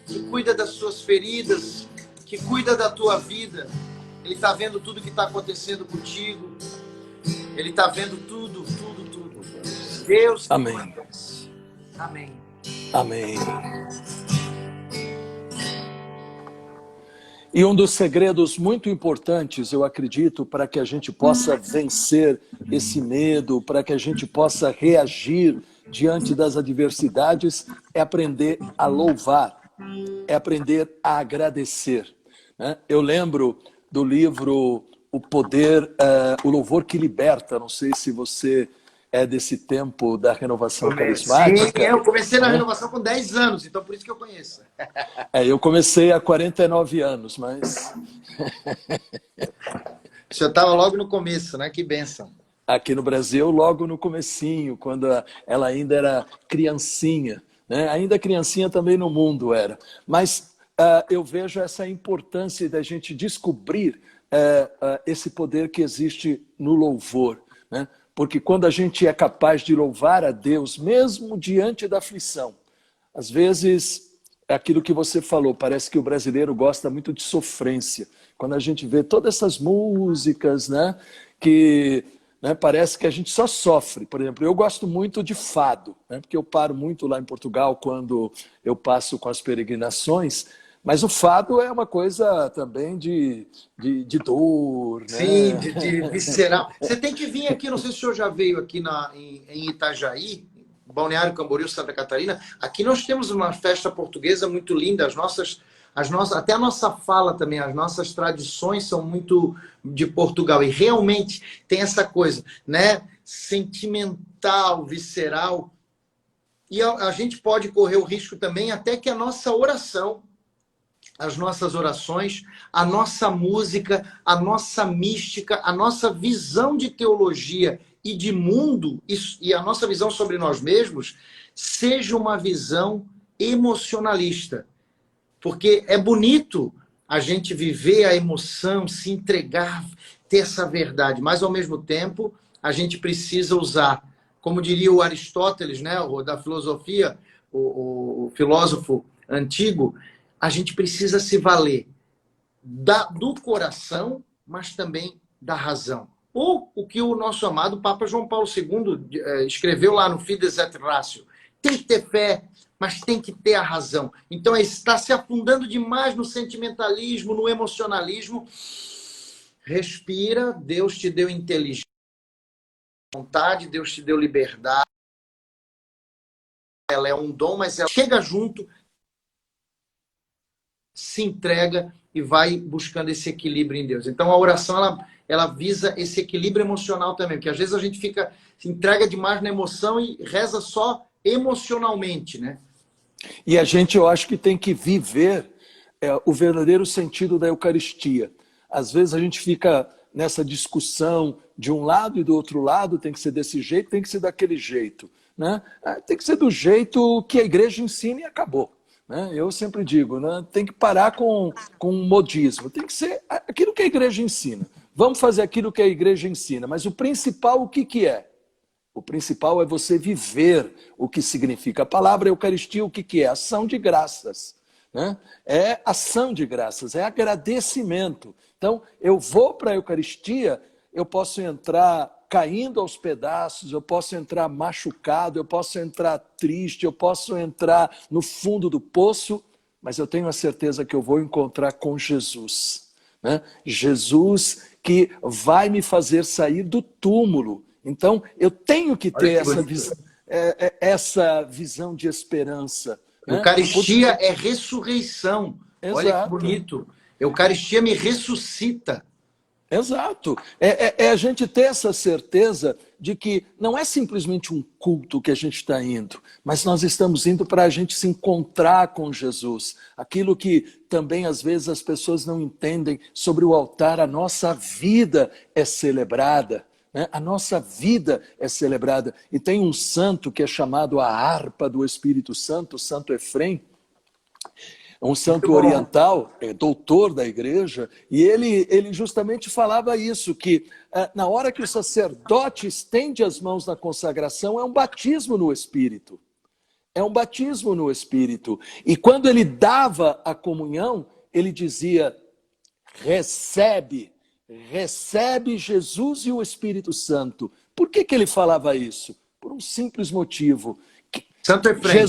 que cuida das suas feridas, que cuida da tua vida. Ele está vendo tudo que está acontecendo contigo. Ele está vendo tudo, tudo, tudo. Deus te Amém. conhece. Amém. Amém. E um dos segredos muito importantes, eu acredito, para que a gente possa vencer esse medo, para que a gente possa reagir diante das adversidades, é aprender a louvar, é aprender a agradecer, né? Eu lembro do livro O Poder, o Louvor que Liberta. Não sei se você é desse tempo da renovação Sim, carismática, eu comecei na né? renovação com 10 anos, então por isso que eu conheço. Eu comecei há 49 anos, mas O senhor estava logo no começo, né? Que bênção. aqui no Brasil, logo no comecinho, quando ela ainda era criancinha, né? Ainda criancinha também no mundo era. Mas eu vejo essa importância da gente descobrir esse poder que existe no louvor, né? Porque quando a gente é capaz de louvar a Deus, mesmo diante da aflição, às vezes é aquilo que você falou, parece que o brasileiro gosta muito de sofrência. Quando a gente vê todas essas músicas, né, que, né, parece que a gente só sofre. Por exemplo, eu gosto muito de fado, né, porque eu paro muito lá em Portugal quando eu passo com as peregrinações, mas o fado é uma coisa também de dor, Sim, né? de visceral. Você tem que vir aqui, não sei se o senhor já veio aqui em Itajaí, Balneário Camboriú, Santa Catarina. Aqui nós temos uma festa portuguesa muito linda, até a nossa fala também, as nossas tradições são muito de Portugal. E realmente tem essa coisa, né? Sentimental, visceral. E a gente pode correr o risco também até que a nossa oração, as nossas orações, a nossa música, a nossa mística, a nossa visão de teologia e de mundo, e a nossa visão sobre nós mesmos, seja uma visão emocionalista. Porque é bonito a gente viver a emoção, se entregar, ter essa verdade, mas ao mesmo tempo a gente precisa usar, como diria o Aristóteles, né, da filosofia, o filósofo antigo, a gente precisa se valer do coração, mas também da razão. Ou o que o nosso amado Papa João Paulo II escreveu lá no Fides et Ratio. Tem que ter fé, mas tem que ter a razão. Então, está se afundando demais no sentimentalismo, no emocionalismo. Respira, Deus te deu inteligência, vontade, Deus te deu liberdade. Ela é um dom, mas ela chega junto, se entrega e vai buscando esse equilíbrio em Deus. Então a oração ela visa esse equilíbrio emocional também, porque às vezes a gente se entrega demais na emoção e reza só emocionalmente, né? E a gente, eu acho que tem que viver o verdadeiro sentido da Eucaristia. Às vezes a gente fica nessa discussão de um lado e do outro lado, tem que ser desse jeito, tem que ser daquele jeito, né? Tem que ser do jeito que a igreja ensina e acabou. Eu sempre digo, né? Tem que parar com o modismo, tem que ser aquilo que a igreja ensina. Vamos fazer aquilo que a igreja ensina, mas o principal, o que é? O principal é você viver o que significa a palavra Eucaristia, o que é? Ação de graças, né? É ação de graças, é agradecimento. Então, eu vou para a Eucaristia, eu posso entrar caindo aos pedaços, eu posso entrar machucado, eu posso entrar triste, eu posso entrar no fundo do poço, mas eu tenho a certeza que eu vou encontrar com Jesus, né? Jesus que vai me fazer sair do túmulo. Então, eu tenho que ter essa visão de esperança, né? Eucaristia é ressurreição. Exato. Olha que bonito. Eucaristia me ressuscita. Exato. É a gente ter essa certeza de que não é simplesmente um culto que a gente está indo, mas nós estamos indo para a gente se encontrar com Jesus. Aquilo que também às vezes as pessoas não entendem sobre o altar, a nossa vida é celebrada, né? A nossa vida é celebrada. E tem um santo que é chamado a harpa do Espírito Santo, Santo Efrem, um santo oriental, doutor da igreja, e ele justamente falava isso, que na hora que o sacerdote estende as mãos na consagração, é um batismo no Espírito. É um batismo no Espírito. E quando ele dava a comunhão, ele dizia, recebe Jesus e o Espírito Santo. Por que ele falava isso? Por um simples motivo. Santo Efrem.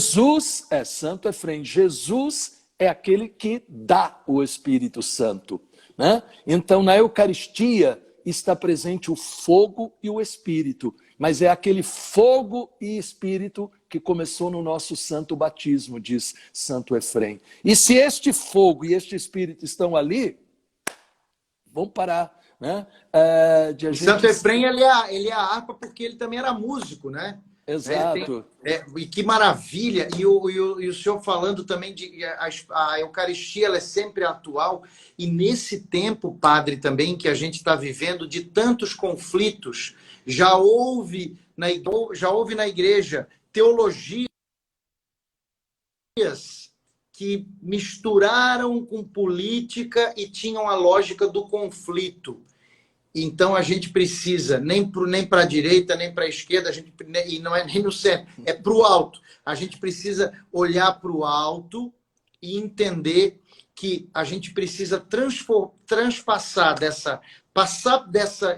Santo Efrem. Jesus é aquele que dá o Espírito Santo, né? Então, na Eucaristia está presente o fogo e o Espírito, mas é aquele fogo e Espírito que começou no nosso santo batismo, diz Santo Efrem. E se este fogo e este Espírito estão ali, vamos parar, né? Santo Efrem, ele é a harpa porque ele também era músico, né? Exato. E que maravilha! E o senhor falando também de a Eucaristia, ela é sempre atual. E nesse tempo, padre, também que a gente está vivendo de tantos conflitos, já houve na igreja teologias que misturaram com política e tinham a lógica do conflito. Então, a gente precisa, nem para a direita, nem para a esquerda, e não é nem no centro, é para o alto. A gente precisa olhar para o alto e entender que a gente precisa transpassar dessa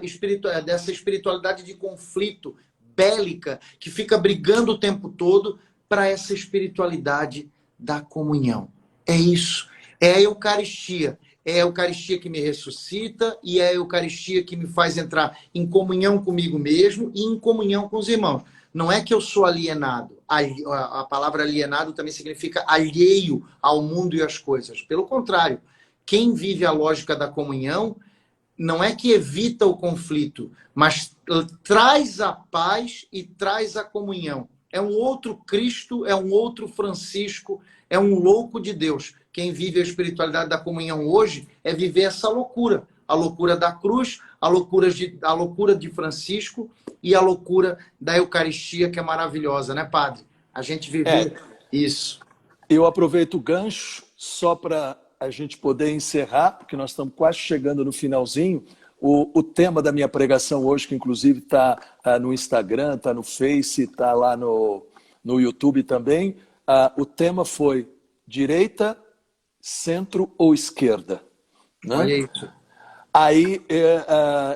espiritualidade de conflito bélica, que fica brigando o tempo todo, para essa espiritualidade da comunhão. É isso. É a Eucaristia. É a Eucaristia que me ressuscita e é a Eucaristia que me faz entrar em comunhão comigo mesmo e em comunhão com os irmãos. Não é que eu sou alienado. A palavra alienado também significa alheio ao mundo e às coisas. Pelo contrário, quem vive a lógica da comunhão não é que evita o conflito, mas traz a paz e traz a comunhão. É um outro Cristo, é um outro Francisco, é um louco de Deus. Quem vive a espiritualidade da comunhão hoje é viver essa loucura. A loucura da cruz, a loucura de Francisco e a loucura da Eucaristia, que é maravilhosa, né, padre? A gente viver isso. Eu aproveito o gancho só para a gente poder encerrar, porque nós estamos quase chegando no finalzinho. O tema da minha pregação hoje, que inclusive está no Instagram, está no Face, está lá no YouTube também, o tema foi direita, centro ou esquerda, né? Olha isso. Aí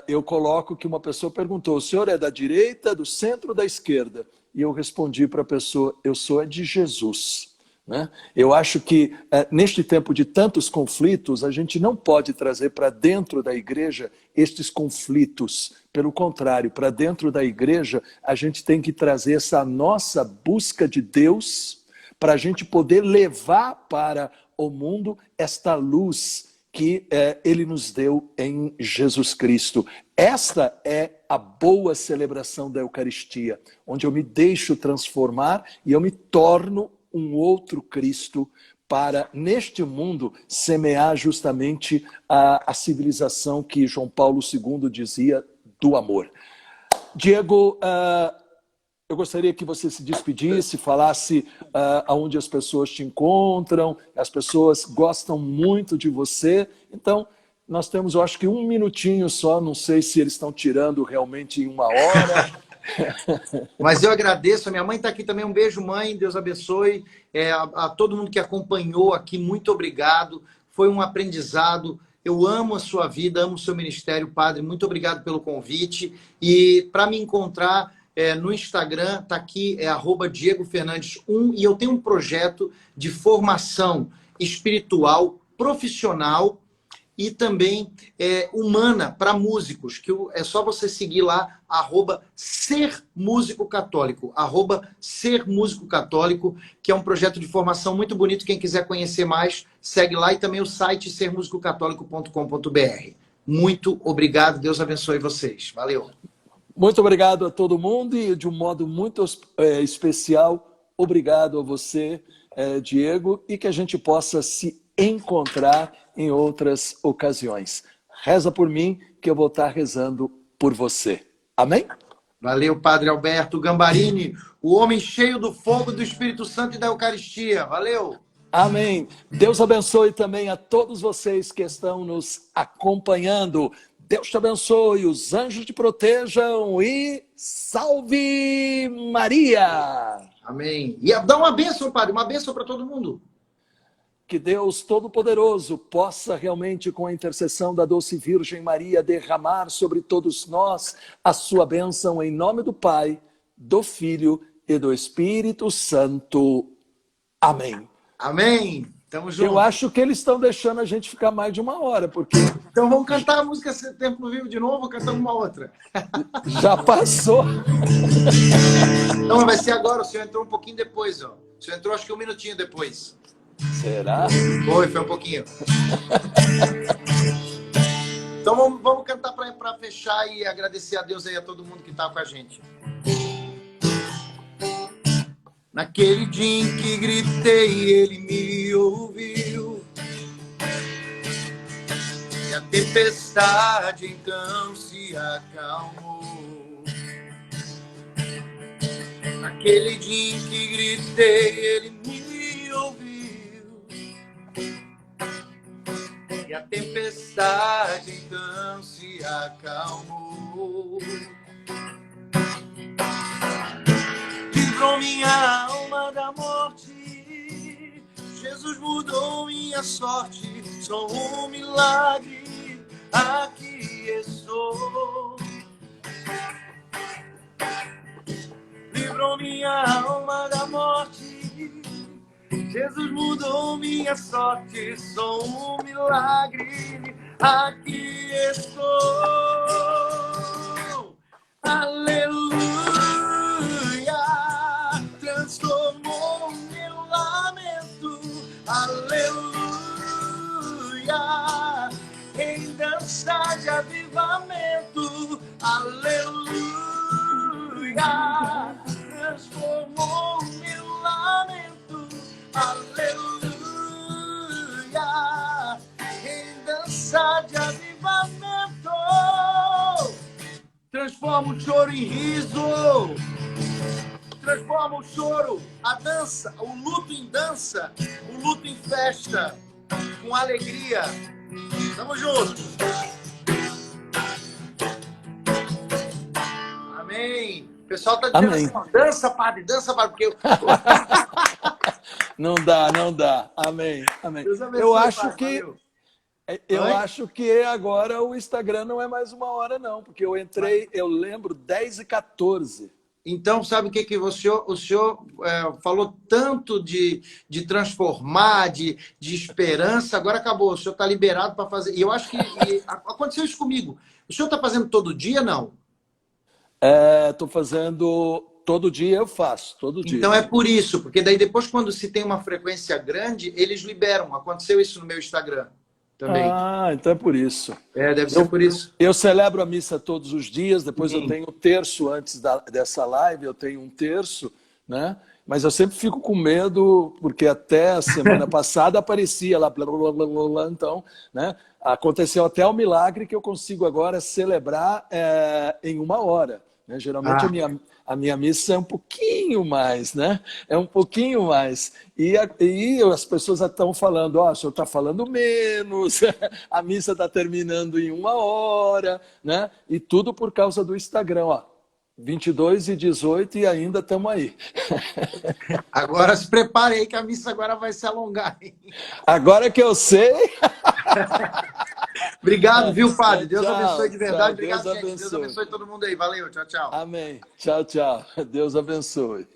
eu coloco que uma pessoa perguntou, o senhor é da direita, do centro ou da esquerda? E eu respondi para a pessoa, eu sou de Jesus, né? Eu acho que neste tempo de tantos conflitos, a gente não pode trazer para dentro da igreja estes conflitos. Pelo contrário, para dentro da igreja, a gente tem que trazer essa nossa busca de Deus para a gente poder levar para o mundo esta luz que Ele nos deu em Jesus Cristo. Esta é a boa celebração da Eucaristia, onde eu me deixo transformar e eu me torno um outro Cristo para, neste mundo, semear justamente a civilização que João Paulo II dizia do amor. Diego, eu gostaria que você se despedisse, falasse aonde as pessoas te encontram. As pessoas gostam muito de você. Então, nós temos, eu acho que um minutinho só. Não sei se eles estão tirando realmente em 1 hora. Mas eu agradeço. A minha mãe está aqui também. Um beijo, mãe. Deus abençoe. A todo mundo que acompanhou aqui, muito obrigado. Foi um aprendizado. Eu amo a sua vida, amo o seu ministério, padre. Muito obrigado pelo convite. E para me encontrar... no Instagram, está aqui, @DiegoFernandes1, e eu tenho um projeto de formação espiritual, profissional e também humana para músicos, que é só você seguir lá, @SerMúsicoCatólico, @SerMúsicoCatólico, que é um projeto de formação muito bonito. Quem quiser conhecer mais, segue lá, e também o site sermusicocatólico.com.br. Muito obrigado, Deus abençoe vocês. Valeu. Muito obrigado a todo mundo e, de um modo muito especial, obrigado a você, Diego, e que a gente possa se encontrar em outras ocasiões. Reza por mim, que eu vou estar rezando por você. Amém? Valeu, Padre Alberto Gambarini, o homem cheio do fogo do Espírito Santo e da Eucaristia. Valeu! Amém. Deus abençoe também a todos vocês que estão nos acompanhando. Deus te abençoe, os anjos te protejam e salve Maria! Amém. E dá uma bênção, Padre, uma bênção para todo mundo. Que Deus Todo-Poderoso possa realmente, com a intercessão da doce Virgem Maria, derramar sobre todos nós a sua bênção em nome do Pai, do Filho e do Espírito Santo. Amém. Amém. Tamo junto. Eu acho que eles estão deixando a gente ficar mais de uma hora, porque Então vamos cantar a música Templo Vivo de novo ou cantamos uma outra? já passou. Não, vai ser agora. O senhor entrou um pouquinho depois, ó. O senhor entrou acho que um minutinho depois. Será? Foi um pouquinho. Então vamos cantar para fechar e agradecer a Deus aí a todo mundo que tá com a gente. Naquele dia em que gritei, ele me ouviu. E a tempestade então se acalmou. Naquele dia em que gritei, ele me ouviu. E a tempestade então se acalmou. Livrou minha alma da morte. Jesus mudou minha sorte. Sou um milagre, aqui estou. Livrou minha alma da morte. Jesus mudou minha sorte. Sou um milagre, aqui estou. Aleluia. Transformou meu lamento, aleluia, em dança de avivamento, aleluia. Transformou meu lamento, aleluia, em dança de avivamento. Transforma o choro em riso. Transforma o choro, a dança, o luto em dança, o luto em festa, com alegria. Tamo junto. Amém. O pessoal tá dizendo assim, dança, padre, porque eu... Não dá. Amém. Deus abençoe, Eu acho padre, que valeu. acho que agora o Instagram não é mais uma hora, não, porque eu entrei, eu lembro, 10h14. Então, sabe o que o senhor falou tanto de transformar, de esperança, agora acabou, o senhor está liberado para fazer. E eu acho que aconteceu isso comigo. O senhor está fazendo todo dia, não? Estou fazendo, todo dia eu faço, todo dia. Então é por isso, porque daí depois quando se tem uma frequência grande, eles liberam. Aconteceu isso no meu Instagram também. Ah, então é por isso. Deve ser por isso. Eu celebro a missa todos os dias, depois eu tenho o terço antes dessa live, eu tenho um terço, né? Mas eu sempre fico com medo, porque até a semana passada aparecia lá, blá, blá, blá, blá, blá, então, né? Aconteceu até o milagre que eu consigo agora celebrar em 1 hora. Né? Geralmente a minha missa é um pouquinho mais, né? É um pouquinho mais. E as pessoas estão falando, o senhor está falando menos, a missa está terminando em 1 hora, né? E tudo por causa do Instagram, ó. 22h18 e ainda estamos aí. Agora se prepare aí que a missa agora vai se alongar. Hein? Agora que eu sei... Obrigado, viu, padre? Deus abençoe de verdade. Tchau, Obrigado, Deus gente. Deus abençoe todo mundo aí. Valeu, tchau, tchau. Amém. Tchau. Deus abençoe.